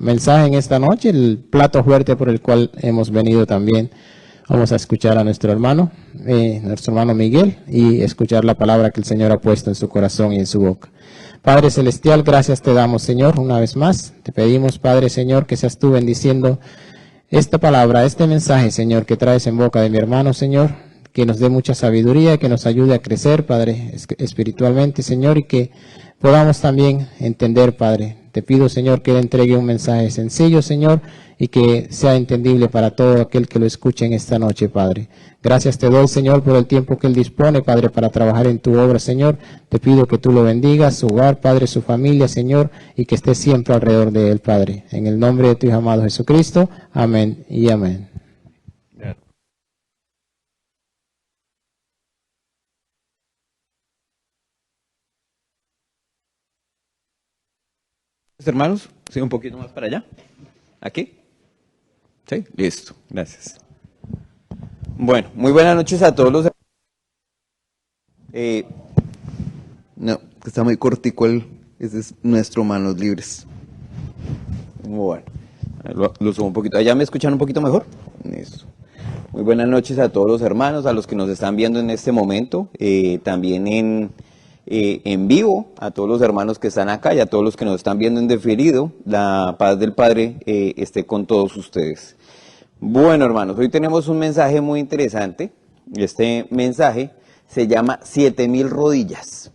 mensaje en esta noche, el plato fuerte por el cual hemos venido también. Vamos a escuchar a nuestro hermano Miguel, y escuchar la palabra que el Señor ha puesto en su corazón y en su boca. Padre Celestial, gracias te damos, Señor, una vez más. Te pedimos, Padre Señor, que seas tú bendiciendo esta palabra, este mensaje, Señor, que traes en boca de mi hermano, Señor, que nos dé mucha sabiduría, que nos ayude a crecer, Padre, espiritualmente, Señor, y que podamos también entender, Padre. Te pido, Señor, que Él entregue un mensaje sencillo, Señor, y que sea entendible para todo aquel que lo escuche en esta noche, Padre. Gracias te doy, Señor, por el tiempo que Él dispone, Padre, para trabajar en tu obra, Señor. Te pido que tú lo bendigas, su hogar, Padre, su familia, Señor, y que esté siempre alrededor de Él, Padre. En el nombre de tu Hijo amado Jesucristo. Amén y amén. Hermanos, sí, un poquito más para allá. ¿Aquí? Sí, listo, gracias. Bueno, muy buenas noches a todos los... no, está muy cortico ese es nuestro Manos Libres. Bueno, lo subo un poquito. ¿Allá me escuchan un poquito mejor? Listo. Muy buenas noches a todos los hermanos, a los que nos están viendo en este momento, también en vivo, a todos los hermanos que están acá y a todos los que nos están viendo en diferido. La paz del Padre esté con todos ustedes. Bueno, hermanos, hoy tenemos un mensaje muy interesante. Este mensaje se llama 7000 rodillas.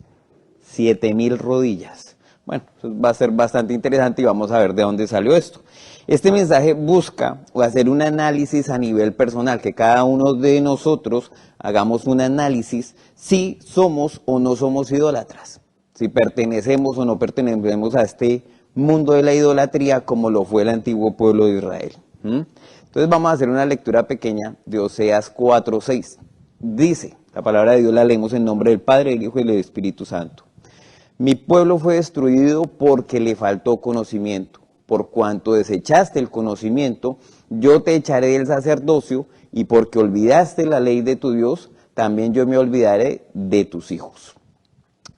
7000 rodillas. Bueno, va a ser bastante interesante y vamos a ver de dónde salió esto. Este mensaje busca hacer un análisis a nivel personal, que cada uno de nosotros hagamos un análisis si somos o no somos idólatras, si pertenecemos o no pertenecemos a este mundo de la idolatría como lo fue el antiguo pueblo de Israel. Entonces vamos a hacer una lectura pequeña de Oseas 4:6. Dice, la palabra de Dios la leemos en nombre del Padre, del Hijo y del Espíritu Santo. Mi pueblo fue destruido porque le faltó conocimiento. Por cuanto desechaste el conocimiento, yo te echaré del sacerdocio, y porque olvidaste la ley de tu Dios, también yo me olvidaré de tus hijos.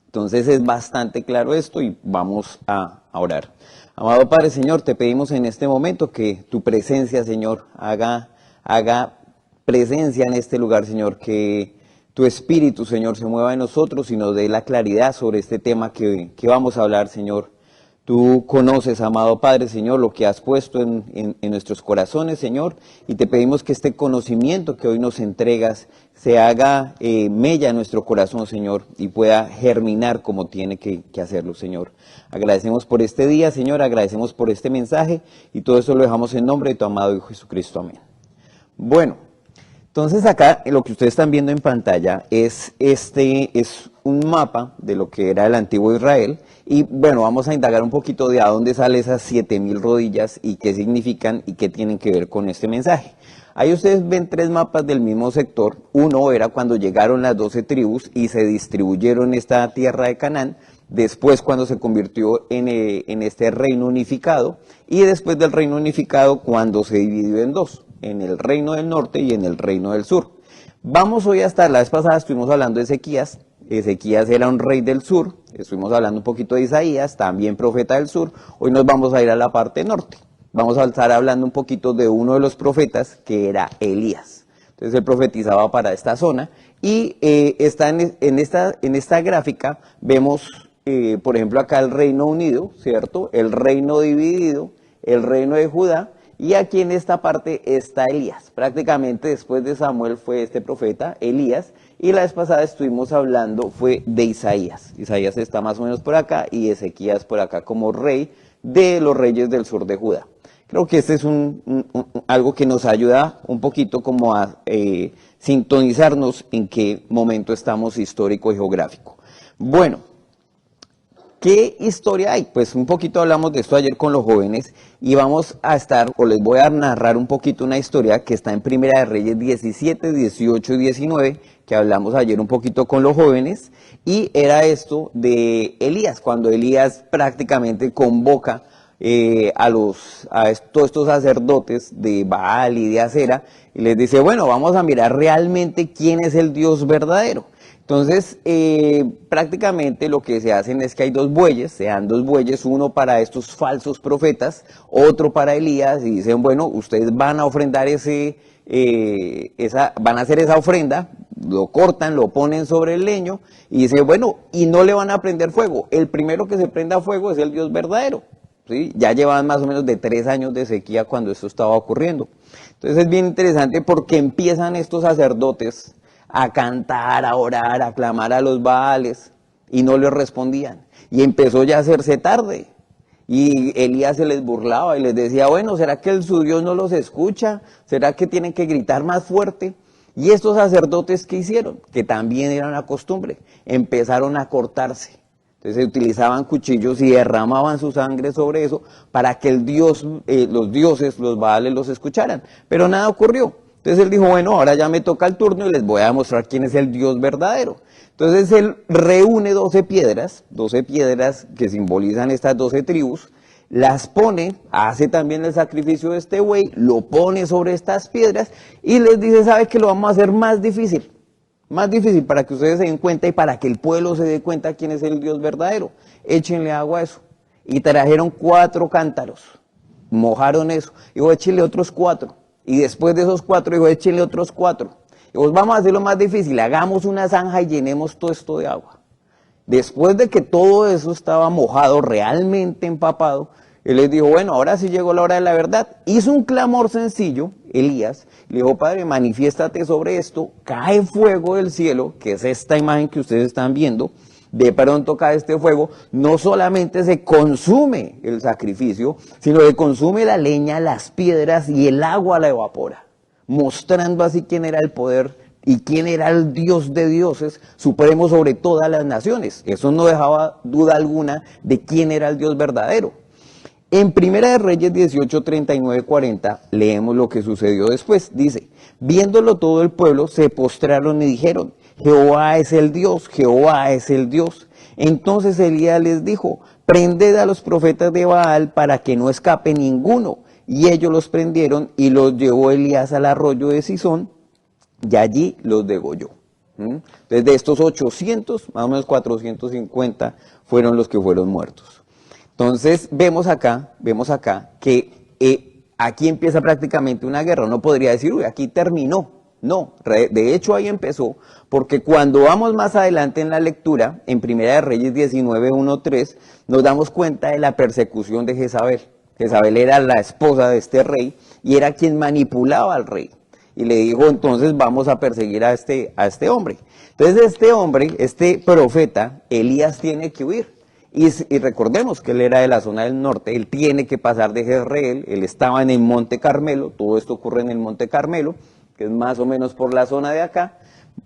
Entonces es bastante claro esto y vamos a orar. Amado Padre, Señor, te pedimos en este momento que tu presencia, Señor, haga presencia en este lugar, Señor, que tu Espíritu, Señor, se mueva en nosotros y nos dé la claridad sobre este tema que vamos a hablar, Señor. Tú conoces, amado Padre, Señor, lo que has puesto en nuestros corazones, Señor, y te pedimos que este conocimiento que hoy nos entregas se haga mella en nuestro corazón, Señor, y pueda germinar como tiene que hacerlo, Señor. Agradecemos por este día, Señor, agradecemos por este mensaje, y todo eso lo dejamos en nombre de tu amado Hijo Jesucristo. Amén. Bueno, entonces acá lo que ustedes están viendo en pantalla es un mapa de lo que era el antiguo Israel. Y bueno, vamos a indagar un poquito de a dónde salen esas 7000 rodillas y qué significan y qué tienen que ver con este mensaje. Ahí ustedes ven 3 mapas del mismo sector. Uno era cuando llegaron las 12 tribus y se distribuyeron esta tierra de Canaán. Después cuando se convirtió en este reino unificado. Y después del reino unificado cuando se dividió en 2. En el reino del norte y en el reino del sur. Vamos hoy hasta la vez pasada estuvimos hablando de Ezequías. Ezequías era un rey del sur, estuvimos hablando un poquito de Isaías, también profeta del sur. Hoy nos vamos a ir a la parte norte. Vamos a estar hablando un poquito de uno de los profetas, que era Elías. Entonces él profetizaba para esta zona. Y en esta gráfica vemos, por ejemplo, acá el Reino Unido, ¿cierto? El reino dividido, el reino de Judá. Y aquí en esta parte está Elías. Prácticamente después de Samuel fue este profeta, Elías. Y la vez pasada estuvimos hablando, fue de Isaías. Isaías está más o menos por acá y Ezequías por acá como rey de los reyes del sur de Judá. Creo que este es algo que nos ayuda un poquito como a sintonizarnos en qué momento estamos histórico y geográfico. Bueno. ¿Qué historia hay? Pues un poquito hablamos de esto ayer con los jóvenes y vamos a les voy a narrar un poquito una historia que está en Primera de Reyes 17, 18 y 19, que hablamos ayer un poquito con los jóvenes, y era esto de Elías, cuando Elías prácticamente convoca a todos estos sacerdotes de Baal y de Acera, y les dice, bueno, vamos a mirar realmente quién es el Dios verdadero. Entonces, prácticamente lo que se hacen es que hay dos bueyes, se dan dos bueyes, uno para estos falsos profetas, otro para Elías, y dicen, bueno, ustedes van a ofrendar van a hacer esa ofrenda, lo cortan, lo ponen sobre el leño, y dice, bueno, y no le van a prender fuego. El primero que se prenda fuego es el Dios verdadero. ¿Sí? Ya llevaban más o menos de 3 años de sequía cuando esto estaba ocurriendo. Entonces es bien interesante porque empiezan estos sacerdotes a cantar, a orar, a clamar a los Baales y no les respondían. Y empezó ya a hacerse tarde. Y Elías se les burlaba y les decía, bueno, ¿será que su Dios no los escucha? ¿Será que tienen que gritar más fuerte? Y estos sacerdotes, ¿qué hicieron? Que también era una costumbre, empezaron a cortarse. Entonces utilizaban cuchillos y derramaban su sangre sobre eso para que los dioses, los Baales los escucharan. Pero nada ocurrió. Entonces él dijo, bueno, ahora ya me toca el turno y les voy a demostrar quién es el Dios verdadero. Entonces él reúne 12 piedras que simbolizan estas 12 tribus, las pone, hace también el sacrificio de este buey, lo pone sobre estas piedras y les dice, ¿sabe que lo vamos a hacer más difícil? Más difícil para que ustedes se den cuenta y para que el pueblo se dé cuenta quién es el Dios verdadero. Échenle agua a eso. Y trajeron 4 cántaros, mojaron eso, y dijo, échenle otros 4. Y después de esos 4, dijo, échenle otros 4. Y pues vamos a hacerlo más difícil, hagamos una zanja y llenemos todo esto de agua. Después de que todo eso estaba mojado, realmente empapado, él les dijo, bueno, ahora sí llegó la hora de la verdad. Hizo un clamor sencillo, Elías, le dijo, Padre, manifiéstate sobre esto, cae fuego del cielo, que es esta imagen que ustedes están viendo, de pronto cae este fuego, no solamente se consume el sacrificio, sino que consume la leña, las piedras y el agua la evapora, mostrando así quién era el poder y quién era el Dios de dioses, supremo sobre todas las naciones. Eso no dejaba duda alguna de quién era el Dios verdadero. En Primera de Reyes 18, 39, 40, leemos lo que sucedió después. Dice, viéndolo todo el pueblo, se postraron y dijeron, Jehová es el Dios, Jehová es el Dios. Entonces Elías les dijo, prended a los profetas de Baal para que no escape ninguno. Y ellos los prendieron y los llevó Elías al arroyo de Sison y allí los degolló. Entonces de estos 800, más o menos 450 fueron los que fueron muertos. Entonces vemos acá que aquí empieza prácticamente una guerra. Uno podría decir, uy, aquí terminó. No, de hecho ahí empezó, porque cuando vamos más adelante en la lectura, en Primera de Reyes 19, 1, 3, nos damos cuenta de la persecución de Jezabel. Jezabel era la esposa de este rey y era quien manipulaba al rey. Y le dijo, entonces vamos a perseguir a este hombre. Entonces este hombre, este profeta, Elías, tiene que huir. Y recordemos que él era de la zona del norte, él tiene que pasar de Jezreel, él estaba en el Monte Carmelo, todo esto ocurre en el Monte Carmelo, que es más o menos por la zona de acá,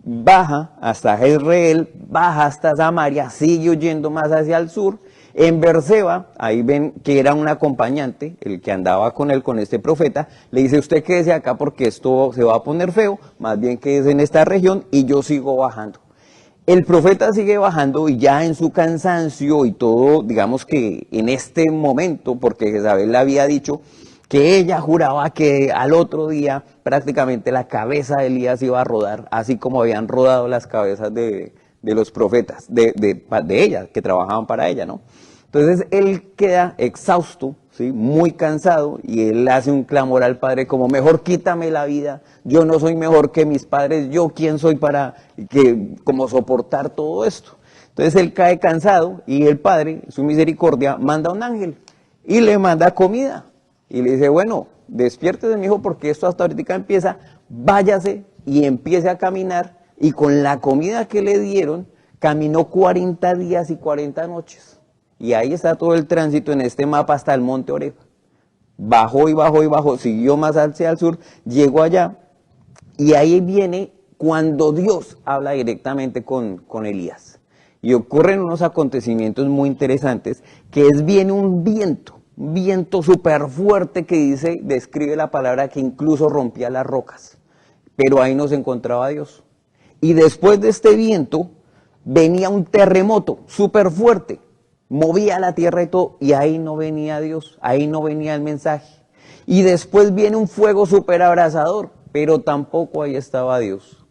baja hasta Jezreel, baja hasta Samaria, sigue huyendo más hacia el sur. En Berseba, ahí ven que era un acompañante, el que andaba con él, con este profeta, le dice, usted quédese acá porque esto se va a poner feo, más bien quédese en esta región y yo sigo bajando. El profeta sigue bajando y ya en su cansancio y todo, digamos que en este momento, porque Jezabel le había dicho que ella juraba que al otro día prácticamente la cabeza de Elías iba a rodar, así como habían rodado las cabezas de los profetas, de ella, que trabajaban para ella, ¿no? Entonces él queda exhausto, ¿sí? Muy cansado, y él hace un clamor al Padre como, mejor quítame la vida, yo no soy mejor que mis padres, yo quién soy para como soportar todo esto. Entonces él cae cansado y el Padre, su misericordia, manda un ángel y le manda comida. Y le dice, bueno, despiértese mi hijo porque esto hasta ahorita empieza, váyase y empiece a caminar. Y con la comida que le dieron, caminó 40 días y 40 noches. Y ahí está todo el tránsito en este mapa hasta el monte Oreb. Bajó y bajó y bajó, siguió más hacia el sur, llegó allá. Y ahí viene cuando Dios habla directamente con Elías. Y ocurren unos acontecimientos muy interesantes, que viene un viento súper fuerte que describe la palabra que incluso rompía las rocas. Pero ahí no se encontraba Dios. Y después de este viento venía un terremoto súper fuerte, movía la tierra y todo, y ahí no venía Dios, ahí no venía el mensaje. Y después viene un fuego súper abrasador, pero tampoco ahí estaba Dios.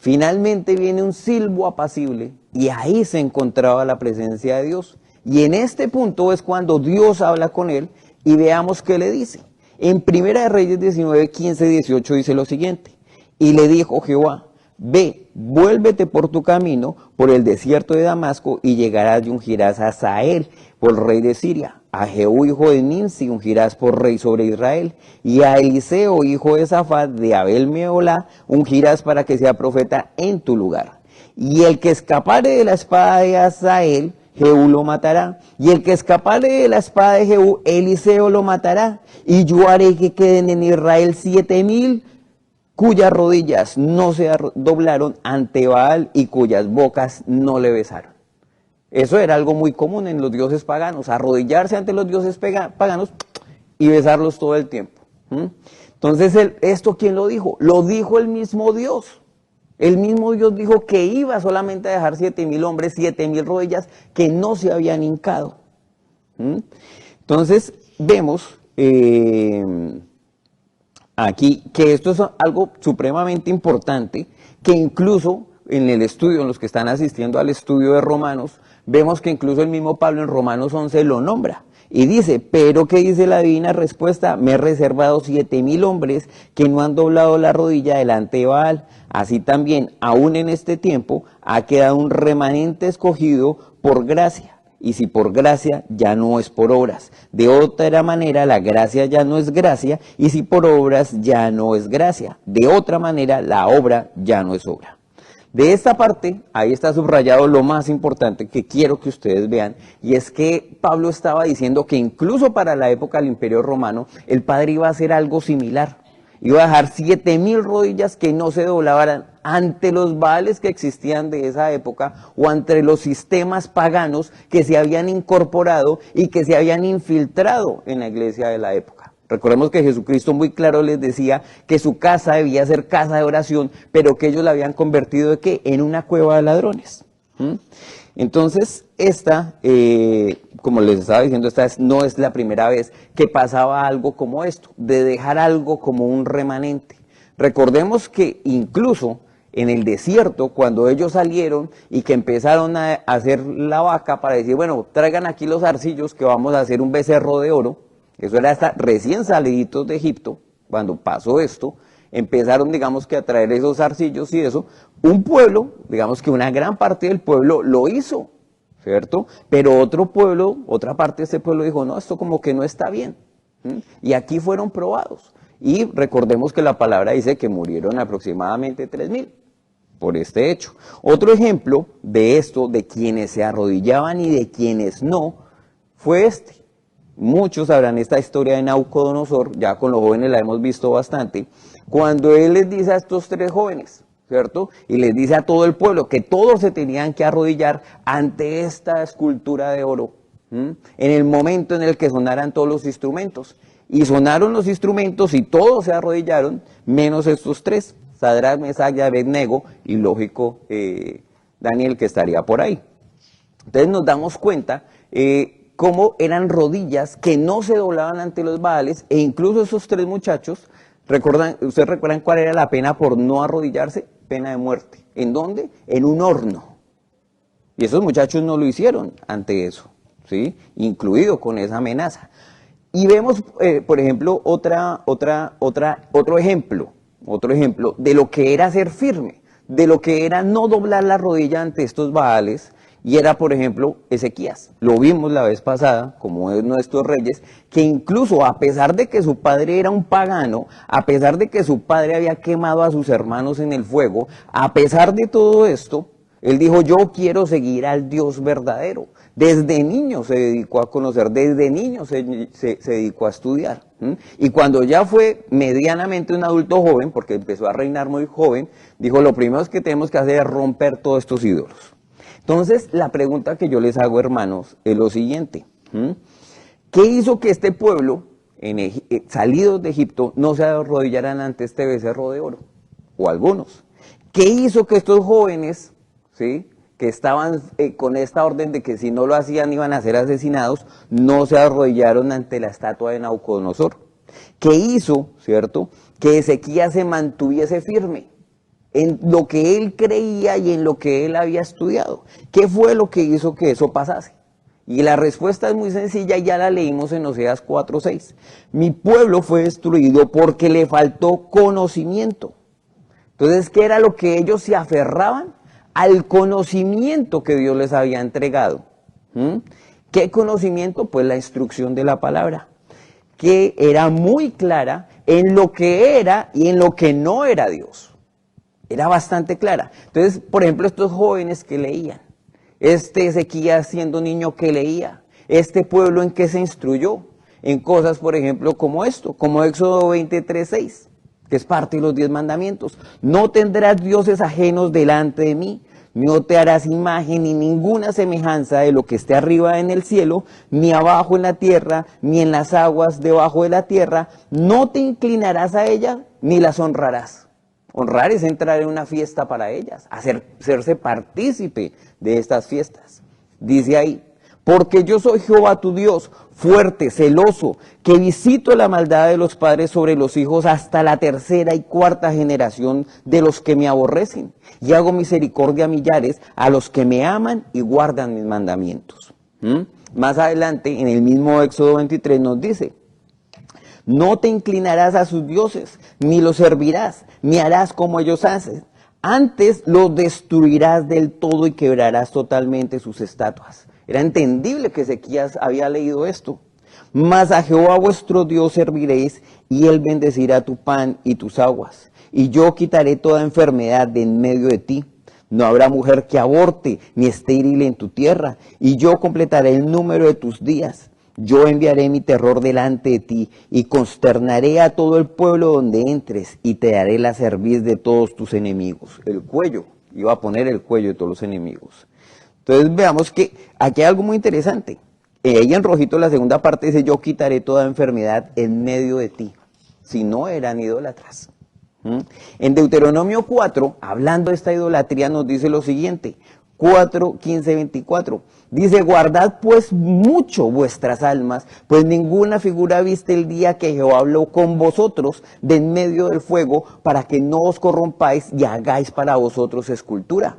Finalmente viene un silbo apacible y ahí se encontraba la presencia de Dios. Y en este punto es cuando Dios habla con él y veamos qué le dice. En Primera de Reyes 19, 15, 18 dice lo siguiente. Y le dijo Jehová, ve, vuélvete por tu camino por el desierto de Damasco y llegarás y ungirás a Hazael por rey de Siria. A Jehú, hijo de Nimsi, ungirás por rey sobre Israel. Y a Eliseo, hijo de Safat, de Abel Meolá, ungirás para que sea profeta en tu lugar. Y el que escapare de la espada de Hazael, Jehú lo matará. Y el que escapare de la espada de Jehú, Eliseo lo matará. Y yo haré que queden en Israel 7,000 cuyas rodillas no se doblaron ante Baal y cuyas bocas no le besaron. Eso era algo muy común en los dioses paganos, arrodillarse ante los dioses paganos y besarlos todo el tiempo. Entonces, ¿esto quién lo dijo? Lo dijo el mismo Dios. El mismo Dios dijo que iba solamente a dejar 7,000 hombres, 7,000 rodillas que no se habían hincado. Entonces, vemos aquí que esto es algo supremamente importante, que incluso en el estudio, en los que están asistiendo al estudio de Romanos, vemos que incluso el mismo Pablo en Romanos 11 lo nombra. Y dice, pero ¿qué dice la divina respuesta? Me he reservado 7,000 hombres que no han doblado la rodilla delante de Baal. Así también, aún en este tiempo, ha quedado un remanente escogido por gracia. Y si por gracia, ya no es por obras. De otra manera, la gracia ya no es gracia, y si por obras, ya no es gracia. De otra manera, la obra ya no es obra. De esta parte, ahí está subrayado lo más importante que quiero que ustedes vean, y es que Pablo estaba diciendo que incluso para la época del Imperio Romano, el Padre iba a hacer algo similar. Iba a dejar 7,000 rodillas que no se doblaran ante los Baales que existían de esa época o ante los sistemas paganos que se habían incorporado y que se habían infiltrado en la iglesia de la época. Recordemos que Jesucristo muy claro les decía que su casa debía ser casa de oración, pero que ellos la habían convertido ¿de qué? En una cueva de ladrones. Entonces, como les estaba diciendo, no es la primera vez que pasaba algo como esto, de dejar algo como un remanente. Recordemos que incluso en el desierto, cuando ellos salieron y que empezaron a hacer la vaca para decir, bueno, traigan aquí los arcillos que vamos a hacer un becerro de oro, eso era hasta recién saliditos de Egipto, cuando pasó esto, empezaron, digamos que a traer esos arcillos y eso, un pueblo, digamos que una gran parte del pueblo lo hizo, ¿cierto? Pero otro pueblo, otra parte de este pueblo dijo, no, esto como que no está bien. Y aquí fueron probados. Y recordemos que la palabra dice que murieron aproximadamente 3,000 por este hecho. Otro ejemplo de esto, de quienes se arrodillaban y de quienes no, fue este. Muchos sabrán esta historia de Nabucodonosor, ya con los jóvenes la hemos visto bastante, cuando él les dice a estos 3 jóvenes, ¿cierto? Y les dice a todo el pueblo que todos se tenían que arrodillar ante esta escultura de oro, en el momento en el que sonaran todos los instrumentos. Y sonaron los instrumentos y todos se arrodillaron, menos estos 3, Sadrach, Mesach y Abednego, y lógico, Daniel, que estaría por ahí. Entonces nos damos cuenta cómo eran rodillas que no se doblaban ante los Baales, e incluso esos 3 muchachos, ¿ustedes recuerdan cuál era la pena por no arrodillarse? Pena de muerte. ¿En dónde? En un horno. Y esos muchachos no lo hicieron ante eso, ¿sí? Incluido con esa amenaza. Y vemos, por ejemplo, otro ejemplo de lo que era ser firme, de lo que era no doblar la rodilla ante estos Baales. Y era, por ejemplo, Ezequías. Lo vimos la vez pasada, como es nuestros reyes, que incluso a pesar de que su padre era un pagano, a pesar de que su padre había quemado a sus hermanos en el fuego, a pesar de todo esto, él dijo, yo quiero seguir al Dios verdadero. Desde niño se dedicó a conocer, desde niño se dedicó a estudiar. Y cuando ya fue medianamente un adulto joven, porque empezó a reinar muy joven, dijo, lo primero que tenemos que hacer es romper todos estos ídolos. Entonces, la pregunta que yo les hago, hermanos, es lo siguiente. ¿Qué hizo que este pueblo, salidos de Egipto, no se arrodillaran ante este becerro de oro? O algunos. ¿Qué hizo que estos jóvenes, ¿sí?, que estaban con esta orden de que si no lo hacían iban a ser asesinados, no se arrodillaron ante la estatua de Nabucodonosor? ¿Qué hizo, cierto, que Ezequías se mantuviese firme? en lo que él creía y en lo que él había estudiado. ¿Qué fue lo que hizo que eso pasase? Y la respuesta es muy sencilla y ya la leímos en Oseas 4:6. Mi pueblo fue destruido porque le faltó conocimiento. Entonces, ¿qué era lo que ellos se aferraban? Al conocimiento que Dios les había entregado. ¿Qué conocimiento? Pues la instrucción de la palabra, que era muy clara en lo que era y en lo que no era Dios. Era bastante clara. Entonces, por ejemplo, estos jóvenes que leían, este Ezequías siendo niño que leía, este pueblo en que se instruyó, en cosas, por ejemplo, como esto, como Éxodo 23:6, que es parte de los 10 mandamientos. No tendrás dioses ajenos delante de mí, no te harás imagen ni ninguna semejanza de lo que esté arriba en el cielo, ni abajo en la tierra, ni en las aguas debajo de la tierra. No te inclinarás a ellas, ni las honrarás. Honrar es entrar en una fiesta para ellas, hacerse partícipe de estas fiestas. Dice ahí, porque yo soy Jehová tu Dios, fuerte, celoso, que visito la maldad de los padres sobre los hijos hasta la tercera y cuarta generación de los que me aborrecen, y hago misericordia a millares a los que me aman y guardan mis mandamientos. Más adelante, en el mismo Éxodo 23 nos dice, no te inclinarás a sus dioses, ni los servirás, ni harás como ellos hacen. Antes los destruirás del todo y quebrarás totalmente sus estatuas. Era entendible que Ezequías había leído esto. Mas a Jehová vuestro Dios serviréis, y él bendecirá tu pan y tus aguas. Y yo quitaré toda enfermedad de en medio de ti. No habrá mujer que aborte, ni estéril en tu tierra, y yo completaré el número de tus días. Yo enviaré mi terror delante de ti y consternaré a todo el pueblo donde entres y te daré la cerviz de todos tus enemigos. El cuello, iba a poner el cuello de todos los enemigos. Entonces veamos que aquí hay algo muy interesante. Ahí en rojito la segunda parte dice, yo quitaré toda enfermedad en medio de ti, si no eran idólatras. En Deuteronomio 4, hablando de esta idolatría, nos dice lo siguiente, 4, 15, 24. Dice, guardad pues mucho vuestras almas, pues ninguna figura viste el día que Jehová habló con vosotros de en medio del fuego, para que no os corrompáis y hagáis para vosotros escultura.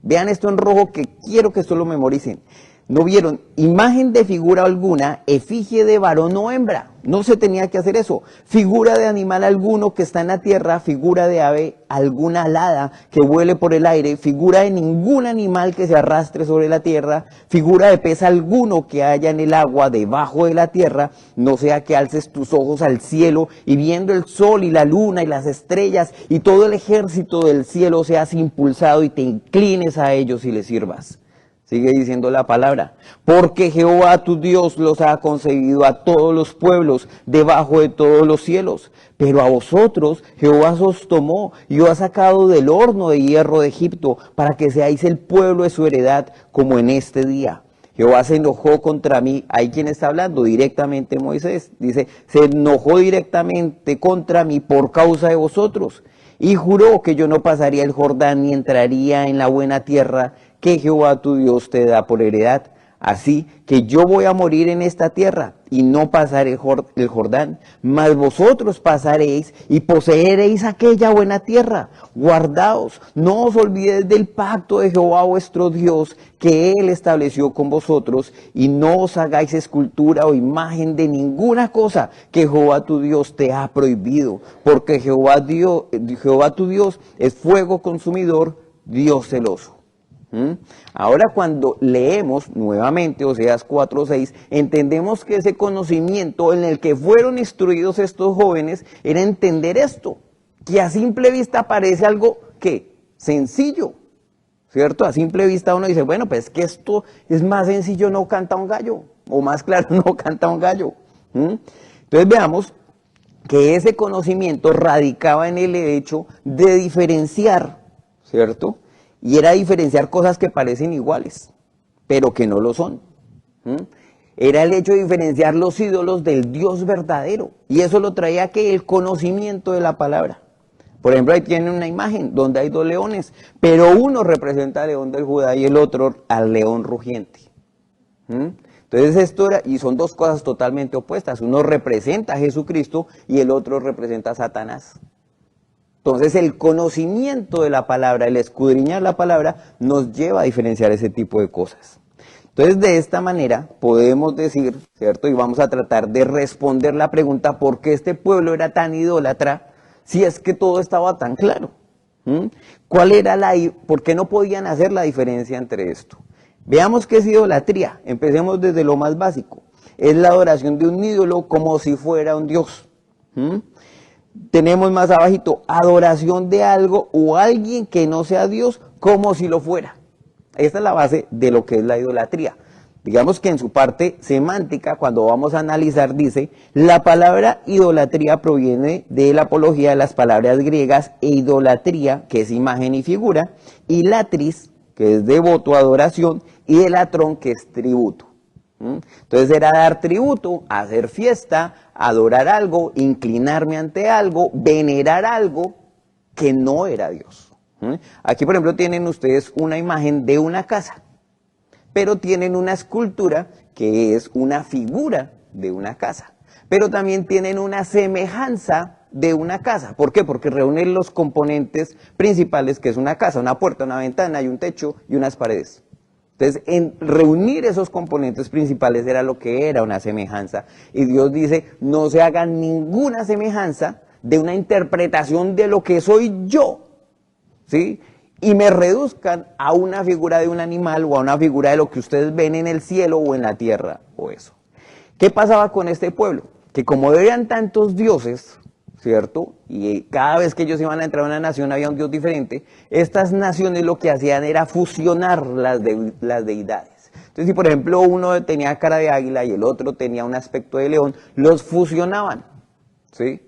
Vean esto en rojo, que quiero que esto lo memoricen. ¿No vieron? Imagen de figura alguna, efigie de varón o hembra. No se tenía que hacer eso. Figura de animal alguno que está en la tierra, figura de ave alguna alada que vuele por el aire, figura de ningún animal que se arrastre sobre la tierra, figura de pez alguno que haya en el agua debajo de la tierra, no sea que alces tus ojos al cielo y viendo el sol y la luna y las estrellas y todo el ejército del cielo seas impulsado y te inclines a ellos y les sirvas. Sigue diciendo la palabra, porque Jehová tu Dios los ha concebido a todos los pueblos debajo de todos los cielos. Pero a vosotros Jehová os tomó y os ha sacado del horno de hierro de Egipto para que seáis el pueblo de su heredad como en este día. Jehová se enojó contra mí. ¿Hay quien está hablando? Directamente Moisés. Dice, se enojó directamente contra mí por causa de vosotros. Y juró que yo no pasaría el Jordán ni entraría en la buena tierra que Jehová tu Dios te da por heredad. Así que yo voy a morir en esta tierra y no pasaré el Jordán, mas vosotros pasaréis y poseeréis aquella buena tierra. Guardaos, no os olvidéis del pacto de Jehová vuestro Dios que él estableció con vosotros, y no os hagáis escultura o imagen de ninguna cosa que Jehová tu Dios te ha prohibido, porque Jehová tu Dios es fuego consumidor, Dios celoso. Ahora cuando leemos nuevamente Oseas 4:6, entendemos que ese conocimiento en el que fueron instruidos estos jóvenes era entender esto, que a simple vista parece algo que sencillo, ¿cierto? A simple vista uno dice, bueno, pues es que esto es más sencillo, no canta un gallo, o más claro, no canta un gallo. Entonces veamos que ese conocimiento radicaba en el hecho de diferenciar, ¿cierto? Y era diferenciar cosas que parecen iguales, pero que no lo son. Era el hecho de diferenciar los ídolos del Dios verdadero. Y eso lo traía que el conocimiento de la palabra. Por ejemplo, ahí tienen una imagen donde hay 2 leones, pero uno representa al león del Judá y el otro al león rugiente. Entonces esto era, y son 2 cosas totalmente opuestas. Uno representa a Jesucristo y el otro representa a Satanás. Entonces el conocimiento de la palabra, el escudriñar la palabra, nos lleva a diferenciar ese tipo de cosas. Entonces de esta manera podemos decir, ¿cierto? Y vamos a tratar de responder la pregunta, ¿por qué este pueblo era tan idólatra si es que todo estaba tan claro? ¿Cuál era por qué no podían hacer la diferencia entre esto? Veamos qué es idolatría. Empecemos desde lo más básico. Es la adoración de un ídolo como si fuera un dios. Tenemos más abajito, adoración de algo o alguien que no sea Dios como si lo fuera. Esta es la base de lo que es la idolatría. Digamos que en su parte semántica, cuando vamos a analizar, dice, la palabra idolatría proviene de la apología de las palabras griegas idolatría, que es imagen y figura, y latris, que es devoto, adoración, y el latrón, que es tributo. Entonces era dar tributo, hacer fiesta, adorar algo, inclinarme ante algo, venerar algo que no era Dios. Aquí, por ejemplo, tienen ustedes una imagen de una casa, pero tienen una escultura que es una figura de una casa, pero también tienen una semejanza de una casa. ¿Por qué? Porque reúnen los componentes principales que es una casa, una puerta, una ventana y un techo y unas paredes. Entonces, en reunir esos componentes principales era lo que era una semejanza. Y Dios dice, no se haga ninguna semejanza de una interpretación de lo que soy yo, ¿sí? Y me reduzcan a una figura de un animal o a una figura de lo que ustedes ven en el cielo o en la tierra o eso. ¿Qué pasaba con este pueblo? Que como eran tantos dioses, ¿cierto? Y cada vez que ellos iban a entrar a una nación había un dios diferente. Estas naciones lo que hacían era fusionar las deidades. Entonces, si por ejemplo uno tenía cara de águila y el otro tenía un aspecto de león, los fusionaban, ¿sí?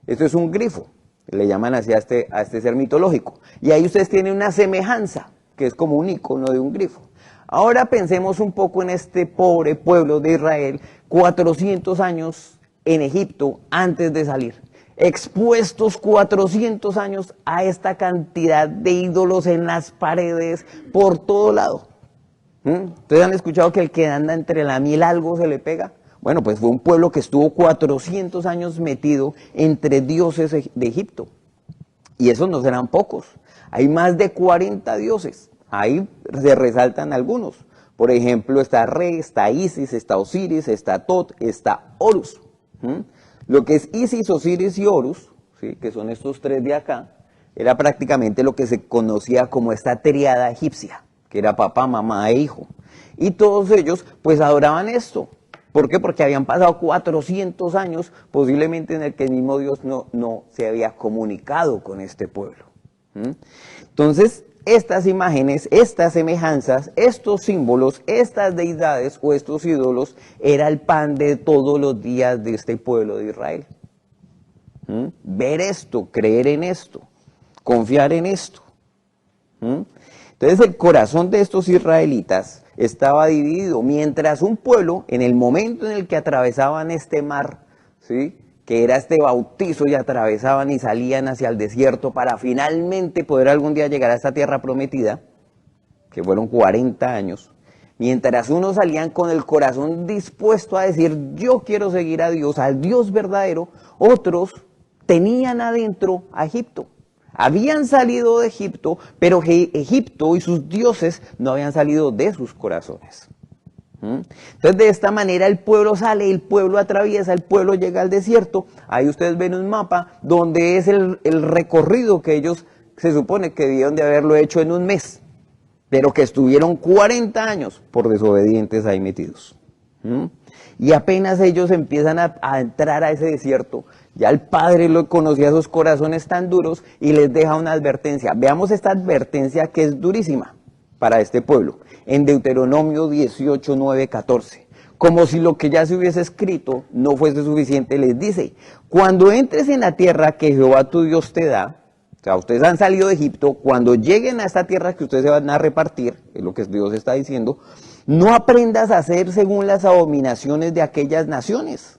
Esto es un grifo, le llaman así a este ser mitológico. Y ahí ustedes tienen una semejanza, que es como un icono de un grifo. Ahora pensemos un poco en este pobre pueblo de Israel, 400 años en Egipto antes de salir. Expuestos 400 años a esta cantidad de ídolos en las paredes, por todo lado. ¿Ustedes han escuchado que el que anda entre la miel algo se le pega? Bueno, pues fue un pueblo que estuvo 400 años metido entre dioses de Egipto. Y esos no serán pocos. Hay más de 40 dioses. Ahí se resaltan algunos. Por ejemplo, está Re, está Isis, está Osiris, está Tot, está Horus. Lo que es Isis, Osiris y Horus, ¿sí? Que son estos tres de acá, era prácticamente lo que se conocía como esta tríada egipcia, que era papá, mamá e hijo. Y todos ellos pues adoraban esto. ¿Por qué? Porque habían pasado 400 años posiblemente en el que el mismo Dios no se había comunicado con este pueblo. Entonces, estas imágenes, estas semejanzas, estos símbolos, estas deidades o estos ídolos, era el pan de todos los días de este pueblo de Israel. Ver esto, creer en esto, confiar en esto. Entonces el corazón de estos israelitas estaba dividido, mientras un pueblo, en el momento en el que atravesaban este mar, ¿sí?, que era este bautizo y atravesaban y salían hacia el desierto para finalmente poder algún día llegar a esta tierra prometida, que fueron 40 años, mientras unos salían con el corazón dispuesto a decir, yo quiero seguir a Dios, al Dios verdadero, otros tenían adentro a Egipto. Habían salido de Egipto, pero Egipto y sus dioses no habían salido de sus corazones. Entonces de esta manera el pueblo sale, el pueblo atraviesa, el pueblo llega al desierto. Ahí ustedes ven un mapa donde es el recorrido que ellos se supone que debieron de haberlo hecho en un mes, pero que estuvieron 40 años por desobedientes ahí metidos. Y apenas ellos empiezan a entrar a ese desierto, ya el Padre lo conocía sus corazones tan duros y les deja una advertencia. Veamos esta advertencia que es durísima para este pueblo. En Deuteronomio 18, 9, 14. Como si lo que ya se hubiese escrito no fuese suficiente, les dice, cuando entres en la tierra que Jehová tu Dios te da, o sea, ustedes han salido de Egipto, cuando lleguen a esta tierra que ustedes se van a repartir, es lo que Dios está diciendo, no aprendas a hacer según las abominaciones de aquellas naciones.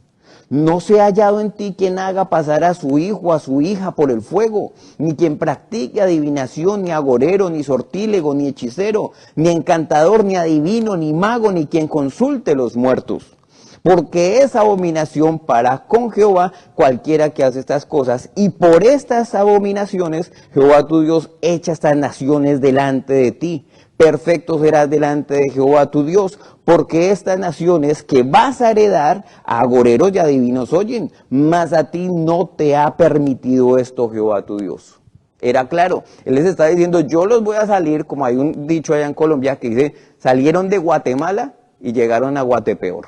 No se ha hallado en ti quien haga pasar a su hijo o a su hija por el fuego, ni quien practique adivinación, ni agorero, ni sortílego, ni hechicero, ni encantador, ni adivino, ni mago, ni quien consulte los muertos. porque es abominación para con Jehová cualquiera que hace estas cosas, y por estas abominaciones Jehová tu Dios echa estas naciones delante de ti. Perfecto serás delante de Jehová tu Dios, porque estas naciones que vas a heredar, a agoreros y adivinos oyen, mas a ti no te ha permitido esto Jehová tu Dios. Era claro, él les está diciendo, yo los voy a salir, como hay un dicho allá en Colombia que dice, salieron de Guatemala y llegaron a Guatepeor.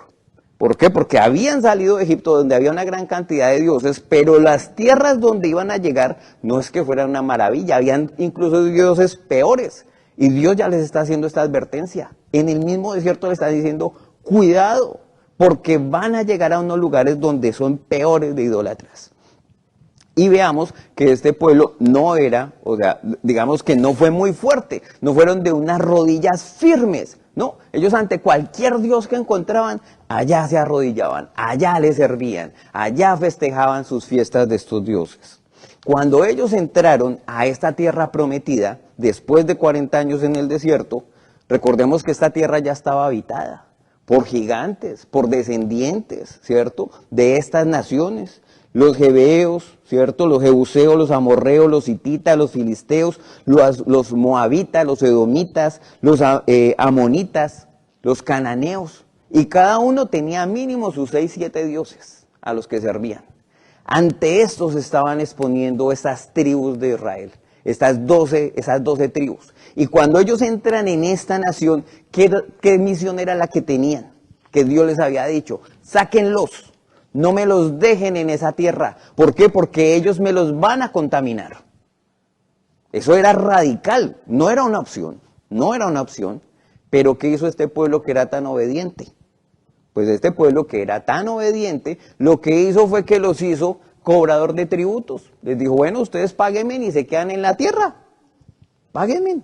¿Por qué? Porque habían salido de Egipto, donde había una gran cantidad de dioses, pero las tierras donde iban a llegar no es que fueran una maravilla, habían incluso dioses peores. Y Dios ya les está haciendo esta advertencia. En el mismo desierto le está diciendo, cuidado, porque van a llegar a unos lugares donde son peores de idólatras. Y veamos que este pueblo no era, o sea, digamos que no fue muy fuerte, no fueron de unas rodillas firmes, no, ellos ante cualquier dios que encontraban, allá se arrodillaban, allá le servían, allá festejaban sus fiestas de estos dioses. Cuando ellos entraron a esta tierra prometida, después de 40 años en el desierto, recordemos que esta tierra ya estaba habitada por gigantes, por descendientes, ¿cierto?, de estas naciones. Los jebeos, ¿cierto?, los jebuseos, los amorreos, los hititas, los filisteos, los moabitas, los edomitas, los amonitas, los cananeos. Y cada uno tenía mínimo sus 6, 7 dioses a los que servían. Ante estos estaban exponiendo esas tribus de Israel, esas 12 tribus. Y cuando ellos entran en esta nación, ¿qué misión era la que tenían? Que Dios les había dicho, sáquenlos. No me los dejen en esa tierra. ¿Por qué? Porque ellos me los van a contaminar. Eso era radical, no era una opción. Pero ¿qué hizo este pueblo que era tan obediente? Pues este pueblo que era tan obediente, lo que hizo fue que los hizo cobrador de tributos. Les dijo, bueno, ustedes páguenme y se quedan en la tierra. Páguenme.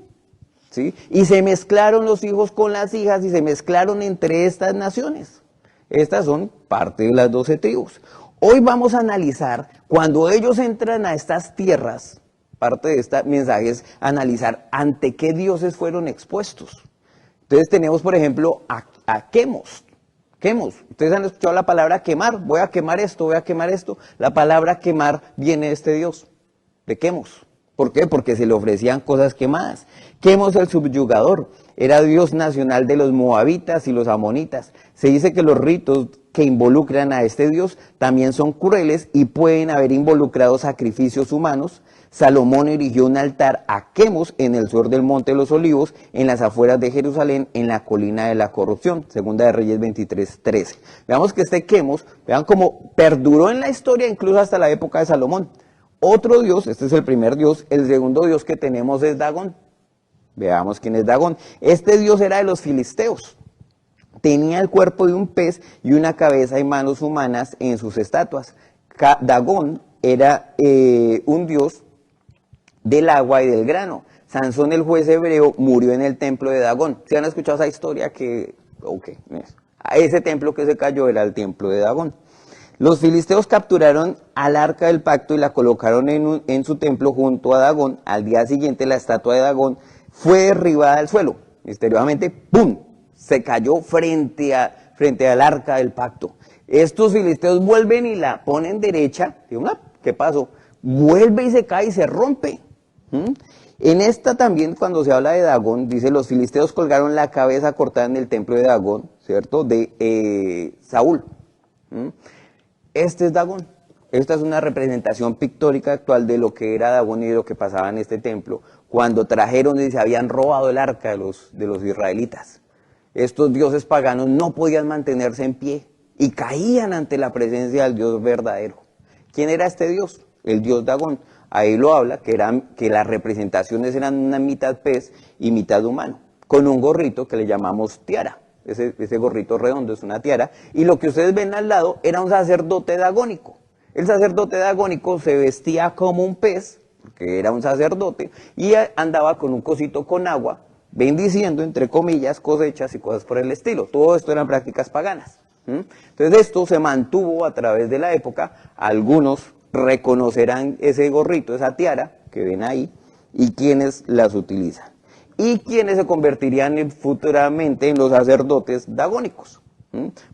¿Sí? Y se mezclaron los hijos con las hijas y se mezclaron entre estas naciones. Estas son parte de las 12 tribus. Hoy vamos a analizar, cuando ellos entran a estas tierras, parte de este mensaje es analizar ante qué dioses fueron expuestos. Entonces tenemos, por ejemplo, a Quemos. Quemos, ustedes han escuchado la palabra quemar, voy a quemar esto, voy a quemar esto. La palabra quemar viene de este dios, de Quemos. ¿Por qué? Porque se le ofrecían cosas quemadas. Quemos el subyugador, era dios nacional de los moabitas y los amonitas. Se dice que los ritos que involucran a este dios también son crueles y pueden haber involucrado sacrificios humanos. Salomón erigió un altar a Quemos en el sur del Monte de los Olivos, en las afueras de Jerusalén, en la colina de la corrupción, Segunda de Reyes 23:13. Veamos que este Quemos, vean cómo perduró en la historia incluso hasta la época de Salomón. Otro dios, este es el primer dios, el segundo dios que tenemos es Dagón. Veamos quién es Dagón. Este dios era de los filisteos. Tenía el cuerpo de un pez y una cabeza y manos humanas en sus estatuas. Dagón era un dios del agua y del grano. Sansón, el juez hebreo, murió en el templo de Dagón. ¿Se han escuchado esa historia? A ese templo que se cayó era el templo de Dagón. Los filisteos capturaron al arca del pacto y la colocaron en su templo junto a Dagón. Al día siguiente la estatua de Dagón fue derribada al suelo. Misteriosamente, ¡pum!, se cayó frente al arca del pacto. Estos filisteos vuelven y la ponen derecha. Digo, ¿qué pasó? Vuelve y se cae y se rompe. En esta también, cuando se habla de Dagón, dice, los filisteos colgaron la cabeza cortada en el templo de Dagón, ¿cierto?, de Saúl. Este es Dagón. Esta es una representación pictórica actual de lo que era Dagón y de lo que pasaba en este templo, cuando trajeron y se habían robado el arca de los israelitas. Estos dioses paganos no podían mantenerse en pie y caían ante la presencia del Dios verdadero. ¿Quién era este dios? El dios Dagón. Ahí lo habla, que las representaciones eran una mitad pez y mitad humano, con un gorrito que le llamamos tiara. Ese gorrito redondo es una tiara, y lo que ustedes ven al lado era un sacerdote dagónico. El sacerdote dagónico se vestía como un pez, porque era un sacerdote, y andaba con un cosito con agua, bendiciendo, entre comillas, cosechas y cosas por el estilo. Todo esto eran prácticas paganas. Entonces esto se mantuvo a través de la época. Algunos reconocerán ese gorrito, esa tiara que ven ahí, y quienes las utilizan. Y quienes se convertirían futuramente en los sacerdotes dagónicos.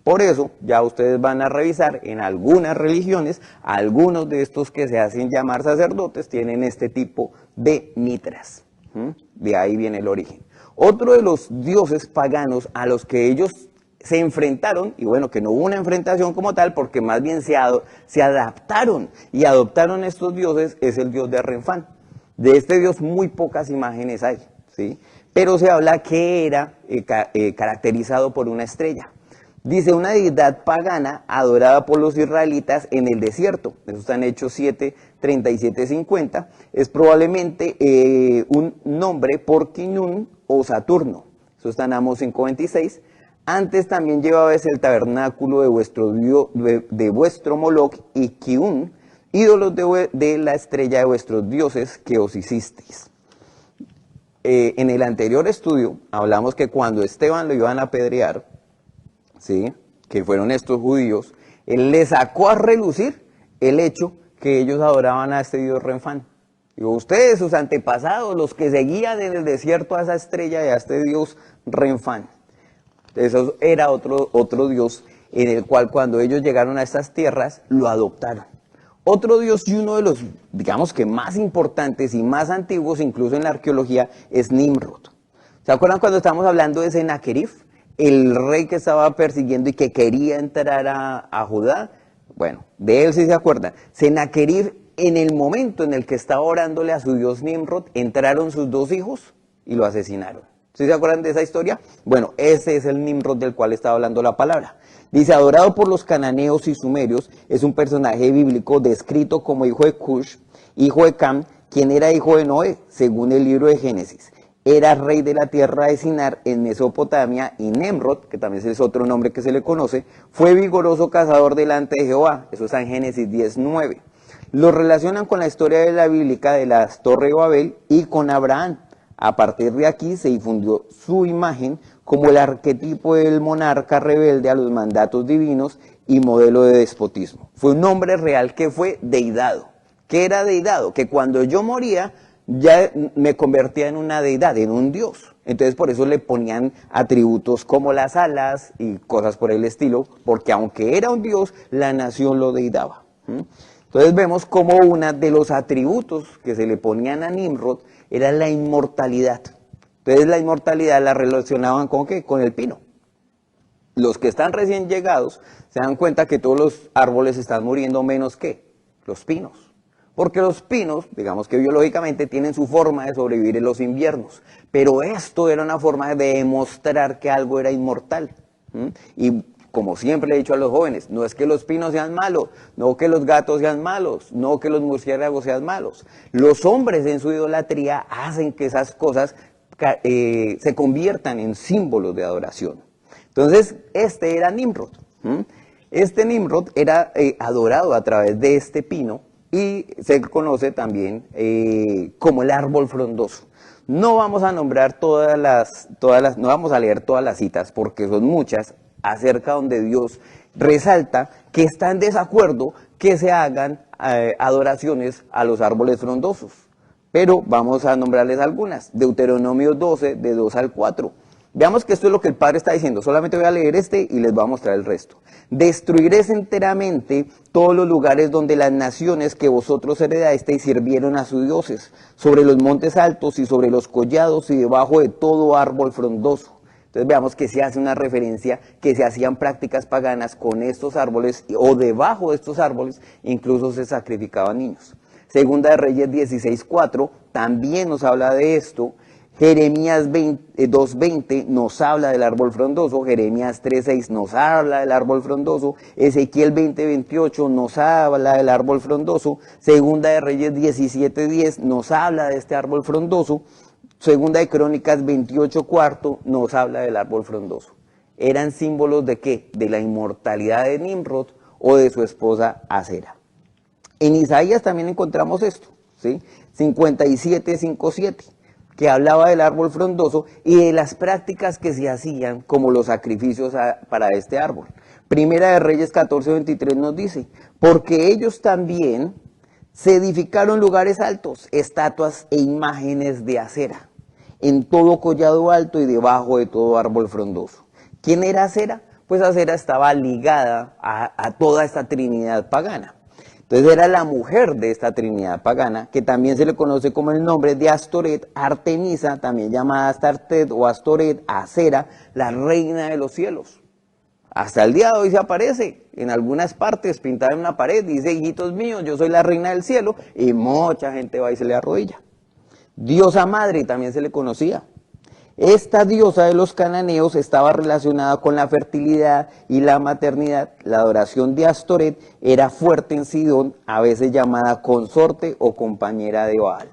Por eso, ya ustedes van a revisar en algunas religiones, algunos de estos que se hacen llamar sacerdotes tienen este tipo de mitras. De ahí viene el origen. Otro de los dioses paganos a los que ellos se enfrentaron, y bueno, que no hubo una enfrentación como tal, porque más bien se adaptaron y adoptaron estos dioses, es el dios de Renfán. De este dios muy pocas imágenes hay, ¿sí? Pero se habla que era caracterizado por una estrella. Dice, una deidad pagana adorada por los israelitas en el desierto. Eso está en Hechos 7, 37, 50. Es probablemente un nombre por Kinun o Saturno. Eso está en Amos 5, 26. Antes también llevabais el tabernáculo de vuestro Moloch y Kiun, ídolos de la estrella de vuestros dioses que os hicisteis. En el anterior estudio hablamos que cuando Esteban lo iban a apedrear, ¿sí?, que fueron estos judíos, él le sacó a relucir el hecho que ellos adoraban a este dios Renfán. Digo, ustedes, sus antepasados, los que seguían en el desierto a esa estrella y a este dios Renfán. Eso era otro dios en el cual cuando ellos llegaron a estas tierras lo adoptaron. Otro dios y uno de los, digamos que más importantes y más antiguos, incluso en la arqueología, es Nimrod. ¿Se acuerdan cuando estábamos hablando de Sennacherib? El rey que estaba persiguiendo y que quería entrar a Judá. Bueno, de él sí se acuerdan. Sennacherib, en el momento en el que estaba orándole a su dios Nimrod, entraron sus dos hijos y lo asesinaron. ¿Sí se acuerdan de esa historia? Bueno, ese es el Nimrod del cual estaba hablando la palabra. Dice, adorado por los cananeos y sumerios, es un personaje bíblico descrito como hijo de Cush, hijo de Cam, quien era hijo de Noé, según el libro de Génesis. Era rey de la tierra de Sinar en Mesopotamia, y Nemrod, que también es otro nombre que se le conoce, fue vigoroso cazador delante de Jehová. Eso está en Génesis 10:9. Lo relacionan con la historia de la bíblica de las Torres de Babel y con Abraham. A partir de aquí se difundió su imagen como el arquetipo del monarca rebelde a los mandatos divinos y modelo de despotismo. Fue un hombre real que fue deidado. ¿Qué era deidado? Que cuando yo moría ya me convertía en una deidad, en un dios. Entonces por eso le ponían atributos como las alas y cosas por el estilo, porque aunque era un dios, la nación lo deidaba. Entonces vemos como uno de los atributos que se le ponían a Nimrod era la inmortalidad. Entonces la inmortalidad la relacionaban con ¿qué? Con el pino. Los que están recién llegados se dan cuenta que todos los árboles están muriendo menos que los pinos. Porque los pinos, digamos que biológicamente, tienen su forma de sobrevivir en los inviernos. Pero esto era una forma de demostrar que algo era inmortal. Y como siempre le he dicho a los jóvenes, no es que los pinos sean malos, no que los gatos sean malos, no que los murciélagos sean malos. Los hombres en su idolatría hacen que esas cosas se conviertan en símbolos de adoración. Entonces, este era Nimrod. Este Nimrod era adorado a través de este pino y se conoce también como el árbol frondoso. No vamos a nombrar no vamos a leer todas las citas porque son muchas acerca donde Dios resalta que está en desacuerdo que se hagan adoraciones a los árboles frondosos. Pero vamos a nombrarles algunas. Deuteronomio 12, de 2 al 4. Veamos que esto es lo que el Padre está diciendo. Solamente voy a leer este y les voy a mostrar el resto. Destruiréis enteramente todos los lugares donde las naciones que vosotros heredasteis sirvieron a sus dioses, sobre los montes altos y sobre los collados y debajo de todo árbol frondoso. Entonces veamos que se hace una referencia que se hacían prácticas paganas con estos árboles o debajo de estos árboles, incluso se sacrificaban niños. Segunda de Reyes 16:4 también nos habla de esto. Jeremías 2:20 nos habla del árbol frondoso. Jeremías 3:6 nos habla del árbol frondoso. Ezequiel 20:28 nos habla del árbol frondoso. Segunda de Reyes 17:10 nos habla de este árbol frondoso. Segunda de Crónicas 28:4 nos habla del árbol frondoso. ¿Eran símbolos de qué? De la inmortalidad de Nimrod o de su esposa Acera. En Isaías también encontramos esto, ¿sí? 57:5-7, que hablaba del árbol frondoso y de las prácticas que se hacían como los sacrificios para este árbol. Primera de Reyes 14:23 nos dice, porque ellos también se edificaron lugares altos, estatuas e imágenes de acera, en todo collado alto y debajo de todo árbol frondoso. ¿Quién era Acera? pues Acera estaba ligada a toda esta trinidad pagana. Entonces era la mujer de esta trinidad pagana, que también se le conoce como el nombre de Astoret, Artemisa, también llamada Astartet o Astoret, Acera, la reina de los cielos. Hasta el día de hoy se aparece en algunas partes, pintada en una pared, dice, hijitos míos, yo soy la reina del cielo, y mucha gente va y se le arrodilla. Diosa madre también se le conocía. Esta diosa de los cananeos estaba relacionada con la fertilidad y la maternidad. La adoración de Astoret era fuerte en Sidón, a veces llamada consorte o compañera de Baal.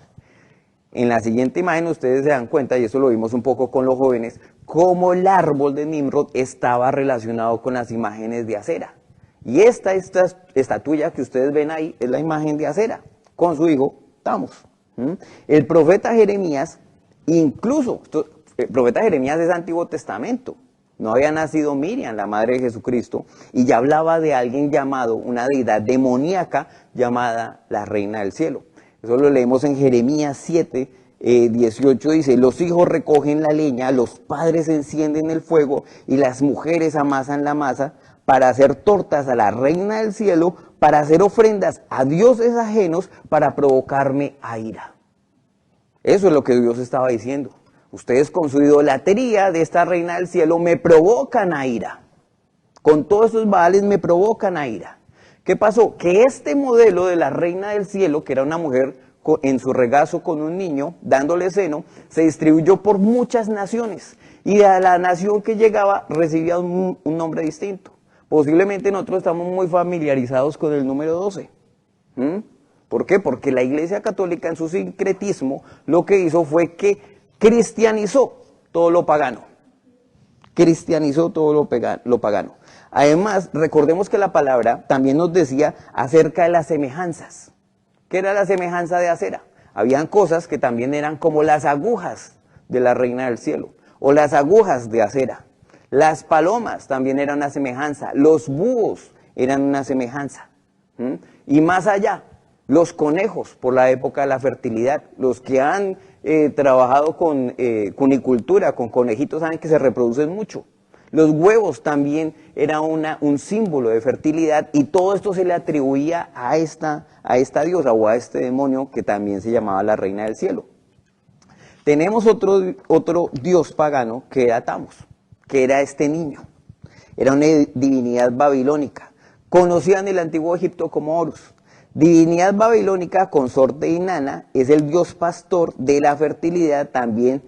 En la siguiente imagen ustedes se dan cuenta, y eso lo vimos un poco con los jóvenes, cómo el árbol de Nimrod estaba relacionado con las imágenes de Acera. Y esta estatuilla que ustedes ven ahí es la imagen de Acera, con su hijo Tamus. El profeta Jeremías, incluso, el profeta Jeremías es Antiguo Testamento, no había nacido Miriam, la madre de Jesucristo, y ya hablaba de alguien llamado, una deidad demoníaca llamada la reina del cielo. Eso lo leemos en Jeremías 7, 18, dice, los hijos recogen la leña, los padres encienden el fuego y las mujeres amasan la masa para hacer tortas a la reina del cielo, para hacer ofrendas a dioses ajenos, para provocarme a ira. Eso es lo que Dios estaba diciendo. Ustedes con su idolatría de esta reina del cielo me provocan a ira. Con todos esos baales me provocan a ira. ¿Qué pasó? Que este modelo de la reina del cielo, que era una mujer en su regazo con un niño, dándole seno, se distribuyó por muchas naciones. Y a la nación que llegaba recibía un nombre distinto. Posiblemente nosotros estamos muy familiarizados con el número 12. ¿Por qué? Porque la Iglesia Católica en su sincretismo lo que hizo fue que cristianizó todo lo pagano. Cristianizó todo lo pagano. Además, recordemos que la palabra también nos decía acerca de las semejanzas. ¿Qué era la semejanza de Acera? Habían cosas que también eran como las agujas de la reina del cielo, o las agujas de Acera. Las palomas también eran una semejanza, los búhos eran una semejanza. Y más allá, los conejos por la época de la fertilidad, los que han trabajado con cunicultura, con conejitos, saben que se reproducen mucho. Los huevos también era un símbolo de fertilidad y todo esto se le atribuía a esta diosa o a este demonio que también se llamaba la reina del cielo. Tenemos otro dios pagano que era Tamus, que era este niño. Era una divinidad babilónica, conocida en el antiguo Egipto como Horus. Divinidad babilónica, consorte de Inanna, es el dios pastor de la fertilidad, también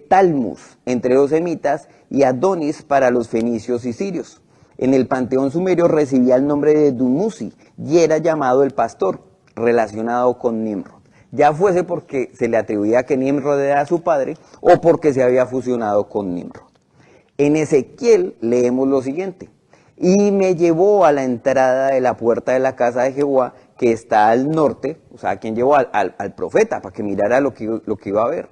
Talmus entre los semitas y Adonis para los fenicios y sirios. En el panteón sumerio recibía el nombre de Dumuzi y era llamado el pastor, relacionado con Nimrod. Ya fuese porque se le atribuía que Nimrod era su padre o porque se había fusionado con Nimrod. En Ezequiel leemos lo siguiente: y me llevó a la entrada de la puerta de la casa de Jehová, que está al norte, o sea, quien llevó al profeta para que mirara lo que iba a ver.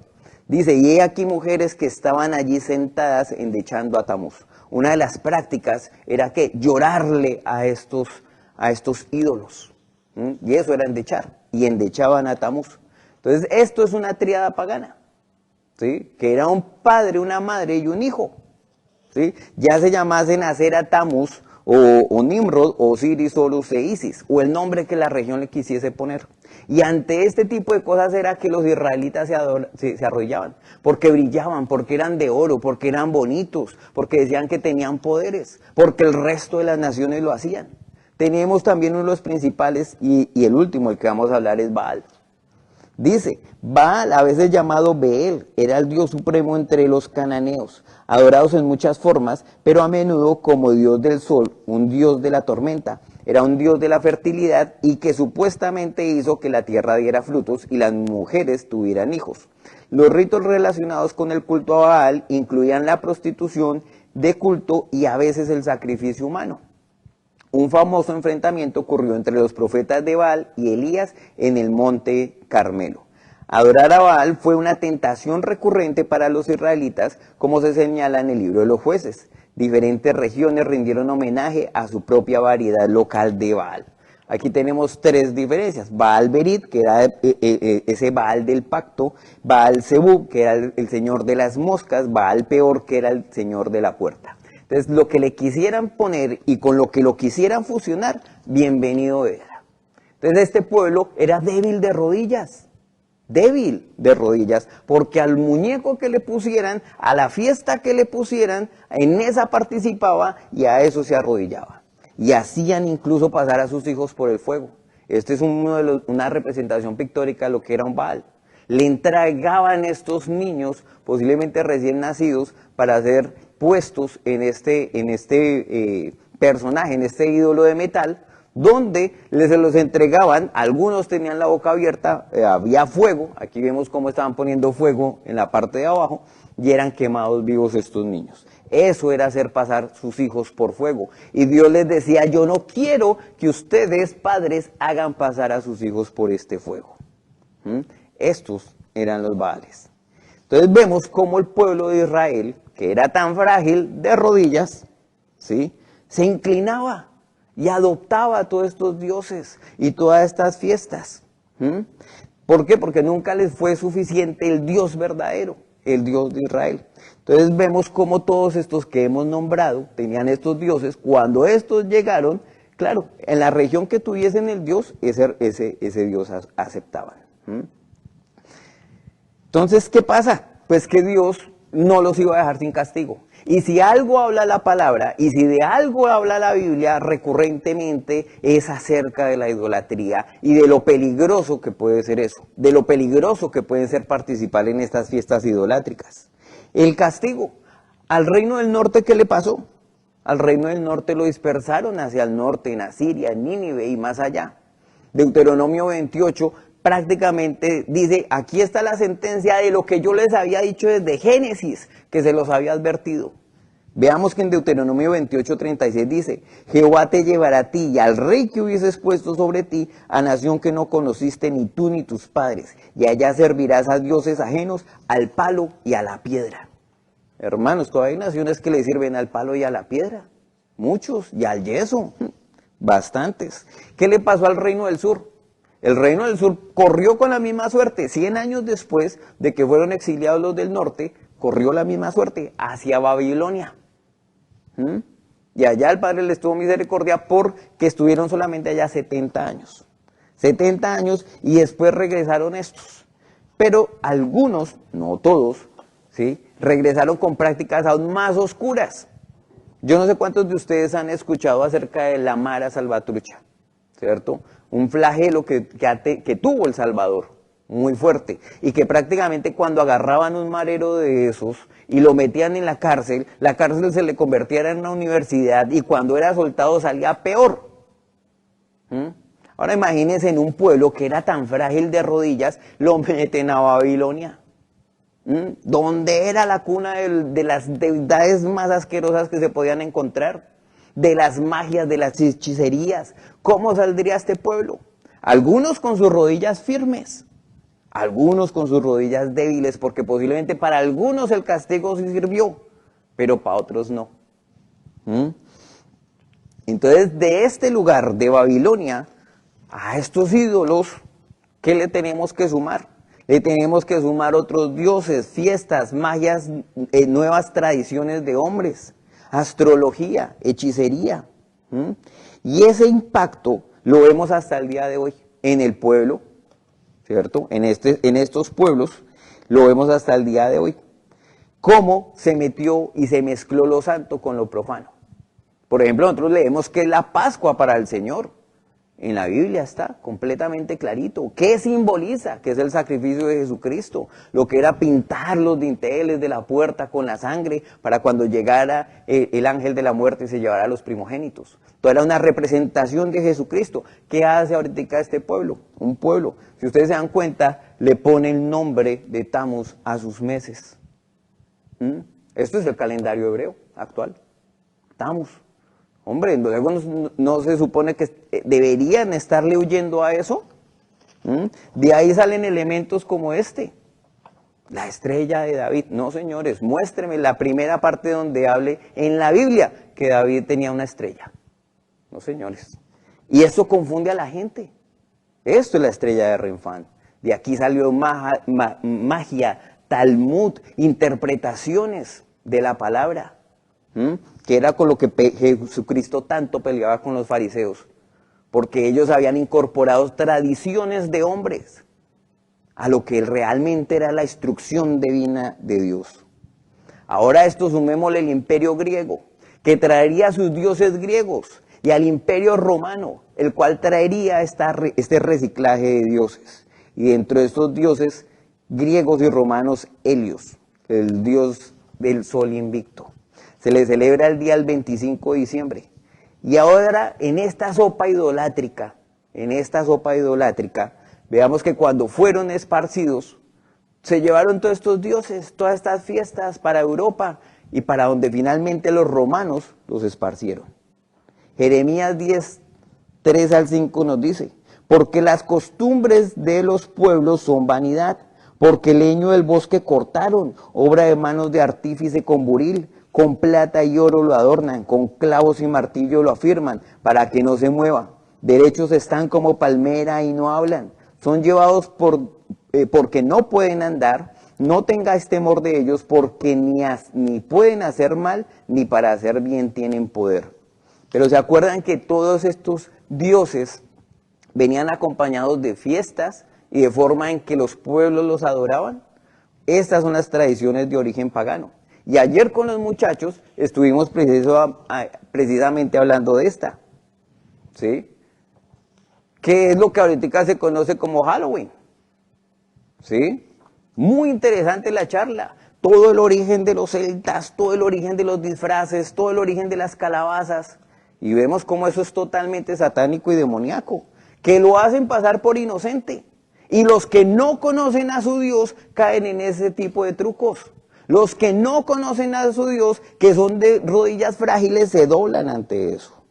Dice, y he aquí mujeres que estaban allí sentadas endechando a Tamuz. Una de las prácticas era que llorarle a estos ídolos. Y eso era endechar. Y endechaban a Tamuz. Entonces, esto es una tríada pagana. ¿Sí? Que era un padre, una madre y un hijo. ¿Sí? Ya se llamasen Acera, Tamuz, o Nimrod, o Osiris, Horus e Isis, o el nombre que la región le quisiese poner. Y ante este tipo de cosas era que los israelitas se arrodillaban, porque brillaban, porque eran de oro, porque eran bonitos, porque decían que tenían poderes, porque el resto de las naciones lo hacían. Tenemos también uno de los principales, y el último, el que vamos a hablar, es Baal. Dice, Baal, a veces llamado Beel, era el dios supremo entre los cananeos, adorados en muchas formas, pero a menudo como dios del sol, un dios de la tormenta. Era un dios de la fertilidad y que supuestamente hizo que la tierra diera frutos y las mujeres tuvieran hijos. Los ritos relacionados con el culto a Baal incluían la prostitución de culto y a veces el sacrificio humano. Un famoso enfrentamiento ocurrió entre los profetas de Baal y Elías en el monte Carmelo. Adorar a Baal fue una tentación recurrente para los israelitas, como se señala en el libro de los jueces. Diferentes regiones rindieron homenaje a su propia variedad local de Baal. Aquí tenemos tres diferencias: Baal Berit, que era ese Baal del pacto; Baal Zebub, que era el señor de las moscas; Baal Peor, que era el señor de la puerta. Entonces, lo que le quisieran poner y con lo que lo quisieran fusionar, bienvenido era. Entonces, este pueblo era débil de rodillas, porque al muñeco que le pusieran, a la fiesta que le pusieran, en esa participaba y a eso se arrodillaba. Y hacían incluso pasar a sus hijos por el fuego. Este es una representación pictórica de lo que era un Baal. Le entregaban estos niños, posiblemente recién nacidos, para ser puestos en este personaje, en este ídolo de metal, donde se los entregaban. Algunos tenían la boca abierta, había fuego, aquí vemos cómo estaban poniendo fuego en la parte de abajo, y eran quemados vivos estos niños. Eso era hacer pasar sus hijos por fuego. Y Dios les decía, yo no quiero que ustedes, padres, hagan pasar a sus hijos por este fuego. Estos eran los Baales. Entonces vemos cómo el pueblo de Israel, que era tan frágil de rodillas, ¿sí?, se inclinaba y adoptaba a todos estos dioses y todas estas fiestas. ¿Por qué? Porque nunca les fue suficiente el Dios verdadero, el Dios de Israel. Entonces vemos cómo todos estos que hemos nombrado tenían estos dioses. Cuando estos llegaron, claro, en la región que tuviesen el Dios, ese Dios aceptaban. Entonces, ¿qué pasa? Pues que Dios no los iba a dejar sin castigo. Y si algo habla la palabra, y si de algo habla la Biblia recurrentemente, es acerca de la idolatría y de lo peligroso que puede ser eso, de lo peligroso que puede ser participar en estas fiestas idolátricas. El castigo. Al reino del norte, ¿qué le pasó? Al reino del norte lo dispersaron hacia el norte, en Asiria, en Nínive y más allá. Deuteronomio 28 prácticamente dice, aquí está la sentencia de lo que yo les había dicho desde Génesis, que se los había advertido. Veamos que en Deuteronomio 28:36 dice, Jehová te llevará a ti y al rey que hubieses puesto sobre ti, a nación que no conociste ni tú ni tus padres, y allá servirás a dioses ajenos, al palo y a la piedra. Hermanos, todavía hay naciones que le sirven al palo y a la piedra, muchos, y al yeso, bastantes. ¿Qué le pasó al reino del sur? El reino del sur corrió con la misma suerte, 100 años después de que fueron exiliados los del norte, corrió la misma suerte hacia Babilonia. Y allá el Padre les tuvo misericordia porque estuvieron solamente allá 70 años. 70 años y después regresaron estos. Pero algunos, no todos, ¿sí?, regresaron con prácticas aún más oscuras. Yo no sé cuántos de ustedes han escuchado acerca de la Mara Salvatrucha, ¿cierto? Un flagelo que tuvo el Salvador, muy fuerte, y que prácticamente cuando agarraban un marero de esos y lo metían en la cárcel se le convertía en una universidad, y cuando era soltado salía peor. Ahora imagínense, en un pueblo que era tan frágil de rodillas, lo meten a Babilonia, donde era la cuna de las deidades más asquerosas que se podían encontrar, de las magias, de las hechicerías. ¿Cómo saldría este pueblo? Algunos con sus rodillas firmes, algunos con sus rodillas débiles, porque posiblemente para algunos el castigo sí sirvió, pero para otros no. Entonces, de este lugar, de Babilonia, a estos ídolos, ¿qué le tenemos que sumar? Le tenemos que sumar otros dioses, fiestas, magias, nuevas tradiciones de hombres, astrología, hechicería. Y ese impacto lo vemos hasta el día de hoy en el pueblo, ¿cierto? En estos pueblos lo vemos hasta el día de hoy. Cómo se metió y se mezcló lo santo con lo profano. Por ejemplo, nosotros leemos que es la Pascua para el Señor. En la Biblia está completamente clarito. ¿Qué simboliza? Que es el sacrificio de Jesucristo. Lo que era pintar los dinteles de la puerta con la sangre para cuando llegara el ángel de la muerte y se llevara a los primogénitos. Todo era una representación de Jesucristo. ¿Qué hace ahorita este pueblo? Un pueblo, si ustedes se dan cuenta, le pone el nombre de Tamuz a sus meses. Esto es el calendario hebreo actual. Tamuz. Hombre, luego no se supone que deberían estarle huyendo a eso. De ahí salen elementos como este. La estrella de David. No, señores, muéstreme la primera parte donde hable en la Biblia que David tenía una estrella. No, señores. Y eso confunde a la gente. Esto es la estrella de Renfán. De aquí salió magia, Talmud, interpretaciones de la palabra. que era con lo que Jesucristo tanto peleaba con los fariseos, porque ellos habían incorporado tradiciones de hombres a lo que realmente era la instrucción divina de Dios. Ahora a esto sumémosle el imperio griego, que traería a sus dioses griegos, y al imperio romano, el cual traería este reciclaje de dioses. Y dentro de estos dioses griegos y romanos, Helios, el dios del sol invicto. Se le celebra el día del 25 de diciembre. Y ahora en esta sopa idolátrica, veamos que cuando fueron esparcidos, se llevaron todos estos dioses, todas estas fiestas para Europa y para donde finalmente los romanos los esparcieron. Jeremías 10, 3 al 5 nos dice: porque las costumbres de los pueblos son vanidad, porque el leño del bosque cortaron, obra de manos de artífice con buril, con plata y oro lo adornan, con clavos y martillo lo afirman, para que no se mueva. Derechos están como palmera y no hablan, son llevados porque no pueden andar. No tengáis temor de ellos, porque ni pueden hacer mal, ni para hacer bien tienen poder. Pero ¿se acuerdan que todos estos dioses venían acompañados de fiestas y de forma en que los pueblos los adoraban? Estas son las tradiciones de origen pagano. Y ayer con los muchachos estuvimos precisamente hablando de esta. ¿Sí? ¿Qué es lo que ahorita se conoce como Halloween? ¿Sí? Muy interesante la charla. Todo el origen de los celtas, todo el origen de los disfraces, todo el origen de las calabazas. Y vemos cómo eso es totalmente satánico y demoníaco, que lo hacen pasar por inocente. Y los que no conocen a su Dios caen en ese tipo de trucos. Los que no conocen a su Dios, que son de rodillas frágiles, se doblan ante eso.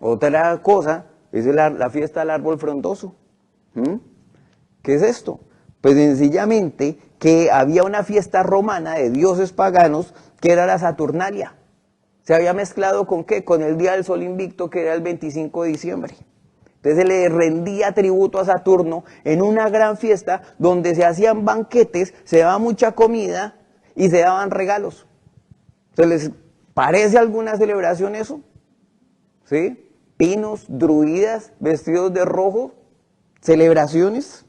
Otra cosa es la fiesta del árbol frondoso. ¿Qué es esto? Pues sencillamente que había una fiesta romana de dioses paganos que era la Saturnalia. Se había mezclado ¿con qué? Con el día del sol invicto, que era el 25 de diciembre. Entonces se le rendía tributo a Saturno en una gran fiesta donde se hacían banquetes, se daba mucha comida y se daban regalos. ¿Se les parece alguna celebración eso? ¿Sí? Pinos, druidas, vestidos de rojo, celebraciones.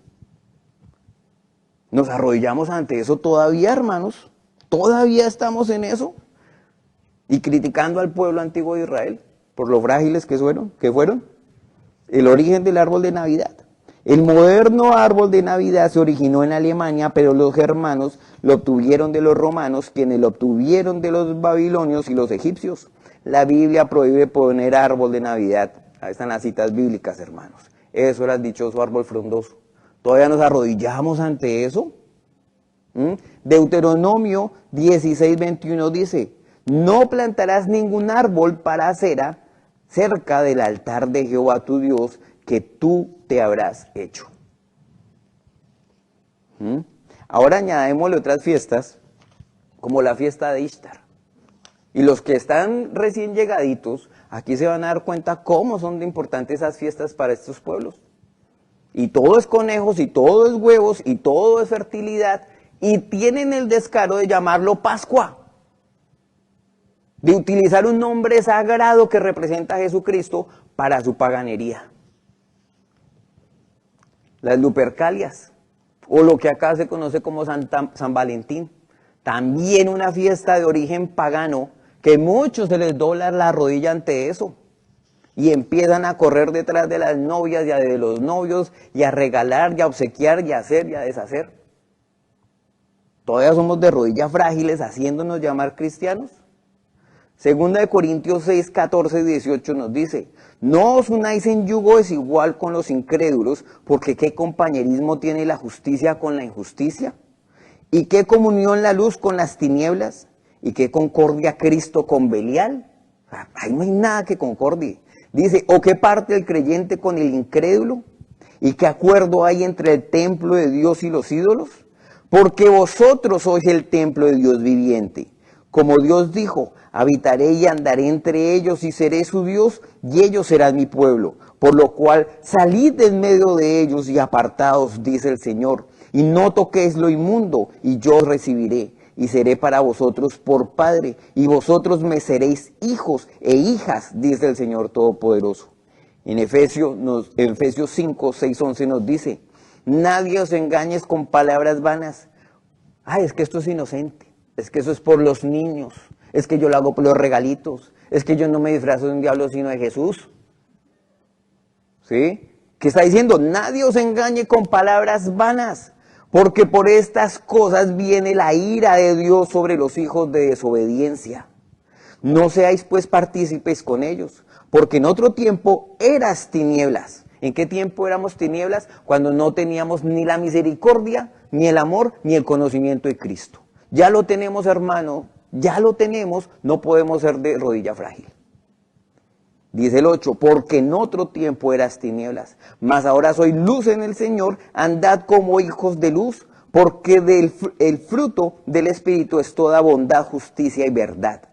Nos arrodillamos ante eso todavía, hermanos. Todavía estamos en eso. Y criticando al pueblo antiguo de Israel por lo frágiles que fueron. El origen del árbol de Navidad. El moderno árbol de Navidad se originó en Alemania, pero los germanos lo obtuvieron de los romanos, quienes lo obtuvieron de los babilonios y los egipcios. La Biblia prohíbe poner árbol de Navidad. Ahí están las citas bíblicas, hermanos. Eso era el dichoso árbol frondoso. ¿Todavía nos arrodillamos ante eso? Deuteronomio 16:21 dice: no plantarás ningún árbol para acera cerca del altar de Jehová tu Dios, que tú te habrás hecho. Ahora añadémosle otras fiestas, como la fiesta de Ishtar. Y los que están recién llegaditos, aquí se van a dar cuenta cómo son de importantes esas fiestas para estos pueblos. Y todo es conejos, y todo es huevos, y todo es fertilidad, y tienen el descaro de llamarlo Pascua, de utilizar un nombre sagrado que representa a Jesucristo para su paganería. Las Lupercalias, o lo que acá se conoce como San Valentín, también una fiesta de origen pagano, que muchos se les dobla la rodilla ante eso, y empiezan a correr detrás de las novias y de los novios, y a regalar, y a obsequiar, y a hacer, y a deshacer. Todavía somos de rodillas frágiles haciéndonos llamar cristianos. Segunda de Corintios 6, 14 y 18 nos dice: no os unáis en yugo desigual con los incrédulos, porque ¿qué compañerismo tiene la justicia con la injusticia? ¿Y qué comunión la luz con las tinieblas? ¿Y qué concordia Cristo con Belial? Ahí no hay nada que concordie. Dice: ¿o qué parte el creyente con el incrédulo? ¿Y qué acuerdo hay entre el templo de Dios y los ídolos? Porque vosotros sois el templo de Dios viviente. Como Dios dijo: habitaré y andaré entre ellos y seré su Dios, y ellos serán mi pueblo. Por lo cual salid de en medio de ellos y apartaos, dice el Señor, y no toquéis lo inmundo, y yo os recibiré. y seré para vosotros por padre, y vosotros me seréis hijos e hijas, dice el Señor Todopoderoso. En Efesios 5, 6, 11 nos dice, nadie os engañes con palabras vanas. Ay, es que esto es inocente, es que eso es por los niños, es que yo lo hago por los regalitos, es que yo no me disfrazo de un diablo sino de Jesús. ¿Sí? ¿Qué está diciendo? Nadie os engañe con palabras vanas, porque por estas cosas viene la ira de Dios sobre los hijos de desobediencia. No seáis pues partícipes con ellos, porque en otro tiempo eras tinieblas. ¿En qué tiempo éramos tinieblas? Cuando no teníamos ni la misericordia, ni el amor, ni el conocimiento de Cristo. Ya lo tenemos, hermano, ya lo tenemos, no podemos ser de rodilla frágil. Dice el 8, porque en otro tiempo eras tinieblas, mas ahora soy luz en el Señor, andad como hijos de luz, porque el fruto del Espíritu es toda bondad, justicia y verdad,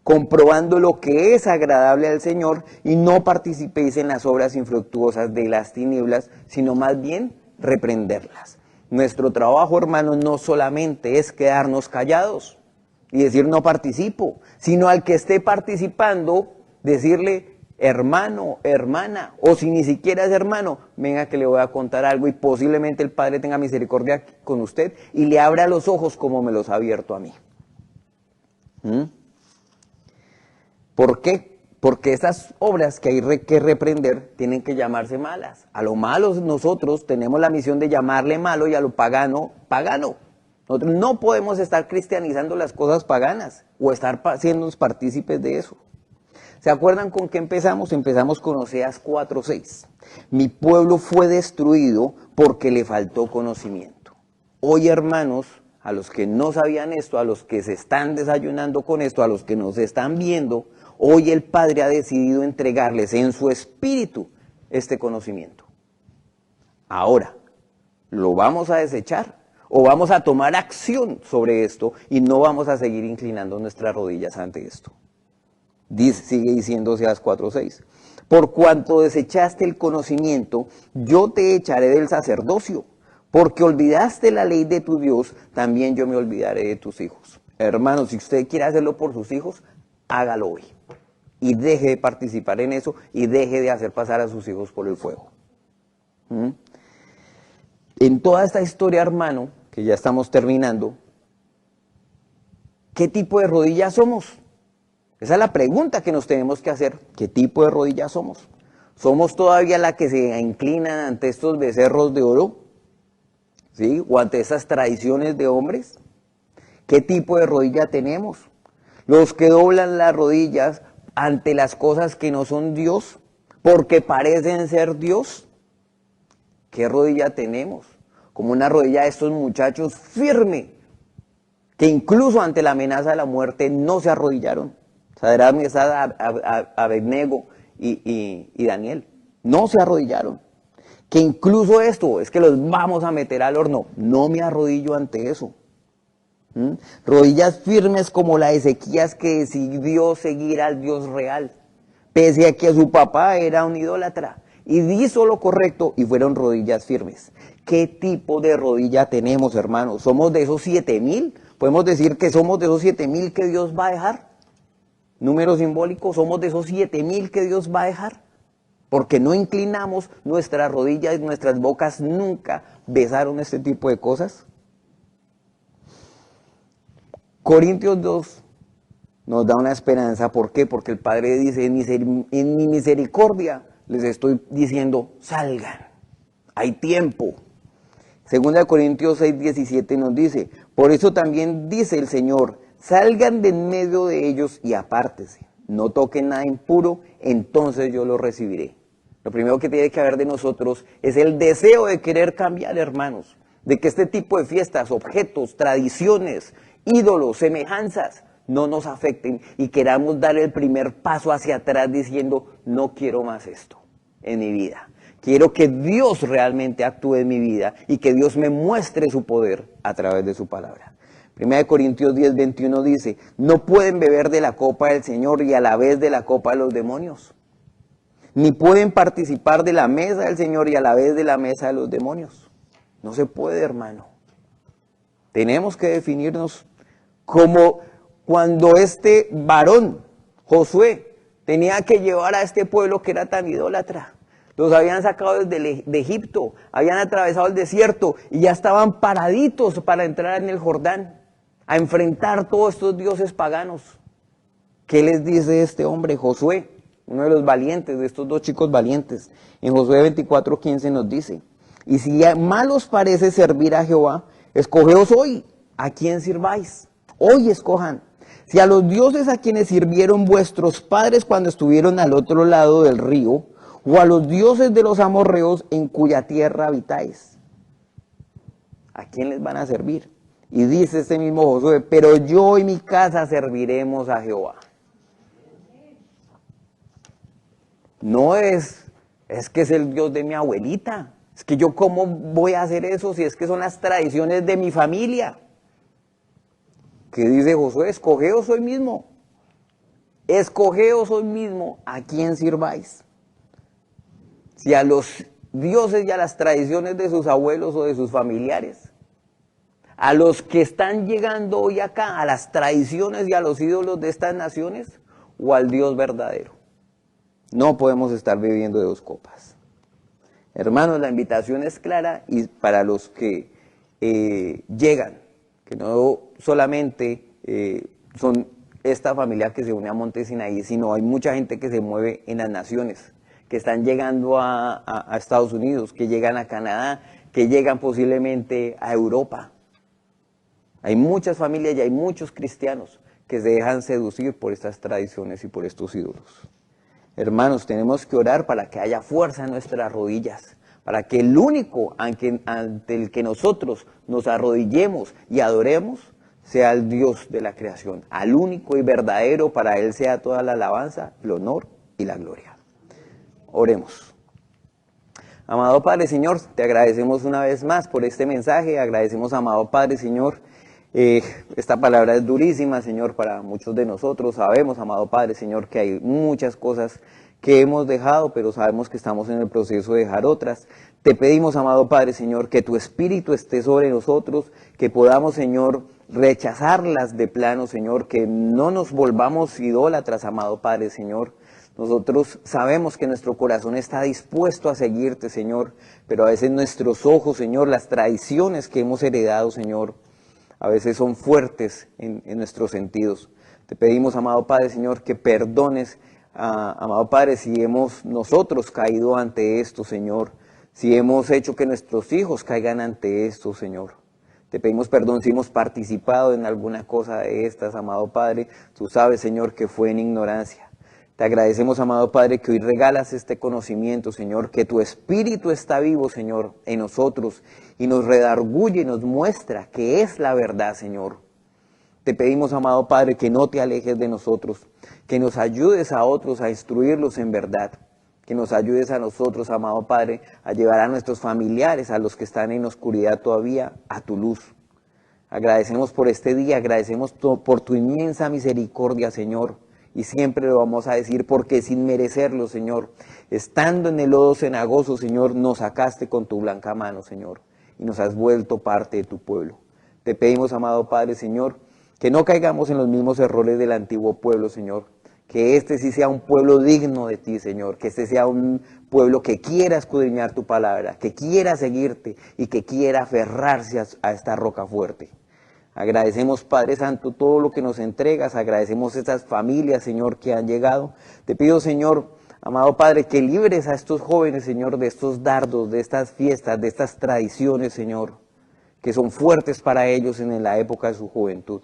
comprobando lo que es agradable al Señor, y no participéis en las obras infructuosas de las tinieblas, sino más bien reprenderlas. Nuestro trabajo, hermanos, no solamente es quedarnos callados y decir no participo, sino al que esté participando, decirle, hermano, hermana, o si ni siquiera es hermano, venga que le voy a contar algo y posiblemente el Padre tenga misericordia con usted y le abra los ojos como me los ha abierto a mí. ¿Por qué? Porque esas obras que hay que reprender tienen que llamarse malas. A lo malo nosotros tenemos la misión de llamarle malo y a lo pagano, pagano. Nosotros no podemos estar cristianizando las cosas paganas o estar haciéndonos partícipes de eso. ¿Se acuerdan con qué empezamos? Empezamos con Oseas 4:6. Mi pueblo fue destruido porque le faltó conocimiento. Hoy, hermanos, a los que no sabían esto, a los que se están desayunando con esto, a los que nos están viendo, hoy el Padre ha decidido entregarles en su espíritu este conocimiento. Ahora, ¿lo vamos a desechar o vamos a tomar acción sobre esto y no vamos a seguir inclinando nuestras rodillas ante esto? Sigue diciendo Oseas 4:6. Por cuanto desechaste el conocimiento, yo te echaré del sacerdocio. Porque olvidaste la ley de tu Dios, también yo me olvidaré de tus hijos. Hermanos, si usted quiere hacerlo por sus hijos, hágalo hoy. Y deje de participar en eso y deje de hacer pasar a sus hijos por el fuego. En toda esta historia, hermano, que ya estamos terminando, ¿qué tipo de rodillas somos? Esa es la pregunta que nos tenemos que hacer. ¿Qué tipo de rodillas somos? ¿Somos todavía la que se inclinan ante estos becerros de oro? ¿Sí? ¿O ante esas tradiciones de hombres? ¿Qué tipo de rodilla tenemos? ¿Los que doblan las rodillas ante las cosas que no son Dios porque parecen ser Dios? ¿Qué rodilla tenemos? Como una rodilla de estos muchachos firme, que incluso ante la amenaza de la muerte no se arrodillaron. Sadrach, Mesach, Abednego y Daniel no se arrodillaron. Que incluso esto es que los vamos a meter al horno. No me arrodillo ante eso. Rodillas firmes como la de Ezequías, que decidió seguir al Dios real, pese a que su papá era un idólatra, y hizo lo correcto y fueron rodillas firmes. ¿Qué tipo de rodilla tenemos, hermanos? ¿Somos de esos 7,000? ¿Podemos decir que somos de esos 7,000 que Dios va a dejar? Número simbólico, ¿somos de esos 7,000 que Dios va a dejar? Porque no inclinamos nuestras rodillas, nuestras bocas nunca besaron este tipo de cosas. Corintios 2 nos da una esperanza. ¿Por qué? Porque el Padre dice, en mi misericordia les estoy diciendo, salgan, hay tiempo. Segunda de Corintios 6:17 nos dice, por eso también dice el Señor, salgan de en medio de ellos y apártese, no toquen nada impuro, entonces yo lo recibiré. Lo primero que tiene que haber de nosotros es el deseo de querer cambiar, hermanos, de que este tipo de fiestas, objetos, tradiciones, ídolos, semejanzas, no nos afecten y queramos dar el primer paso hacia atrás diciendo, no quiero más esto en mi vida. Quiero que Dios realmente actúe en mi vida y que Dios me muestre su poder a través de su palabra. 1 Corintios 10:21 dice, no pueden beber de la copa del Señor y a la vez de la copa de los demonios. Ni pueden participar de la mesa del Señor y a la vez de la mesa de los demonios. No se puede, hermano. Tenemos que definirnos como cuando este varón, Josué, tenía que llevar a este pueblo que era tan idólatra. Los habían sacado de Egipto, habían atravesado el desierto y ya estaban paraditos para entrar en el Jordán, a enfrentar todos estos dioses paganos. ¿Qué les dice este hombre, Josué? Uno de los valientes, de estos dos chicos valientes. En Josué 24:15 nos dice: y si mal os parece servir a Jehová, escogeos hoy a quién sirváis. Hoy escojan. Si a los dioses a quienes sirvieron vuestros padres cuando estuvieron al otro lado del río, o a los dioses de los amorreos en cuya tierra habitáis, ¿a quién les van a servir? Y dice este mismo Josué: pero yo y mi casa serviremos a Jehová. No es que es el Dios de mi abuelita. Es que yo cómo voy a hacer eso si es que son las tradiciones de mi familia. ¿Qué dice Josué? Escogeos hoy mismo. Escogeos hoy mismo a quién sirváis. Si a los dioses y a las tradiciones de sus abuelos o de sus familiares, a los que están llegando hoy acá, a las tradiciones y a los ídolos de estas naciones, o al Dios verdadero. No podemos estar bebiendo de dos copas. Hermanos, la invitación es clara, y para los que llegan, que no solamente son esta familia que se une a Monte Sinaí, sino hay mucha gente que se mueve en las naciones, que están llegando a Estados Unidos, que llegan a Canadá, que llegan posiblemente a Europa. Hay muchas familias y hay muchos cristianos que se dejan seducir por estas tradiciones y por estos ídolos. Hermanos, tenemos que orar para que haya fuerza en nuestras rodillas, para que el único ante el que nosotros nos arrodillemos y adoremos sea el Dios de la creación, al único y verdadero. Para Él sea toda la alabanza, el honor y la gloria. Oremos. Amado Padre, Señor, te agradecemos una vez más por este mensaje. Agradecemos, amado Padre, Señor, esta palabra es durísima, Señor, para muchos de nosotros. Sabemos, amado Padre, Señor, que hay muchas cosas que hemos dejado, pero sabemos que estamos en el proceso de dejar otras. Te pedimos, amado Padre, Señor, que tu Espíritu esté sobre nosotros, que podamos, Señor, rechazarlas de plano, Señor, que no nos volvamos idólatras, amado Padre, Señor. Nosotros sabemos que nuestro corazón está dispuesto a seguirte, Señor, pero a veces nuestros ojos, Señor, las tradiciones que hemos heredado, Señor, a veces son fuertes en nuestros sentidos. Te pedimos, amado Padre, Señor, que perdones, amado Padre, si hemos nosotros caído ante esto, Señor, si hemos hecho que nuestros hijos caigan ante esto, Señor. Te pedimos perdón si hemos participado en alguna cosa de estas, amado Padre. Tú sabes, Señor, que fue en ignorancia. Te agradecemos, amado Padre, que hoy regalas este conocimiento, Señor, que tu Espíritu está vivo, Señor, en nosotros y nos redarguye y nos muestra que es la verdad, Señor. Te pedimos, amado Padre, que no te alejes de nosotros, que nos ayudes a otros a instruirlos en verdad, que nos ayudes a nosotros, amado Padre, a llevar a nuestros familiares, a los que están en oscuridad todavía, a tu luz. Agradecemos por este día, agradecemos por tu inmensa misericordia, Señor. Y siempre lo vamos a decir, porque sin merecerlo, Señor, estando en el lodo cenagoso, Señor, nos sacaste con tu blanca mano, Señor, y nos has vuelto parte de tu pueblo. Te pedimos, amado Padre, Señor, que no caigamos en los mismos errores del antiguo pueblo, Señor, que este sí sea un pueblo digno de ti, Señor, que este sea un pueblo que quiera escudriñar tu palabra, que quiera seguirte y que quiera aferrarse a esta roca fuerte. Agradecemos, Padre Santo, todo lo que nos entregas. Agradecemos estas familias, Señor, que han llegado. Te pido, Señor, amado Padre, que libres a estos jóvenes, Señor, de estos dardos, de estas fiestas, de estas tradiciones, Señor, que son fuertes para ellos en la época de su juventud.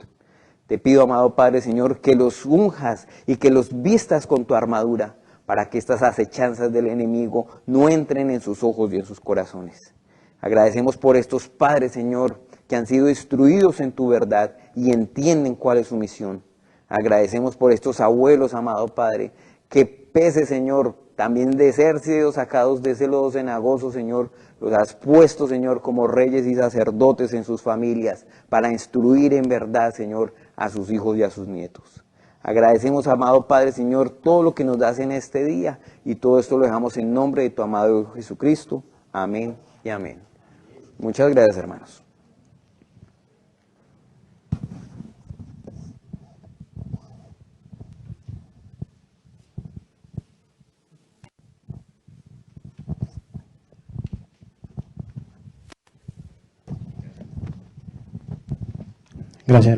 Te pido, amado Padre, Señor, que los unjas y que los vistas con tu armadura, para que estas acechanzas del enemigo no entren en sus ojos y en sus corazones. Agradecemos por estos padres, Señor, que han sido instruidos en tu verdad y entienden cuál es su misión. Agradecemos por estos abuelos, amado Padre, que pese, Señor, también de ser sido sacados de ese lodo cenagoso, Señor, los has puesto, Señor, como reyes y sacerdotes en sus familias, para instruir en verdad, Señor, a sus hijos y a sus nietos. Agradecemos, amado Padre, Señor, todo lo que nos das en este día, y todo esto lo dejamos en nombre de tu amado Hijo Jesucristo. Amén y amén. Muchas gracias, hermanos. Gracias.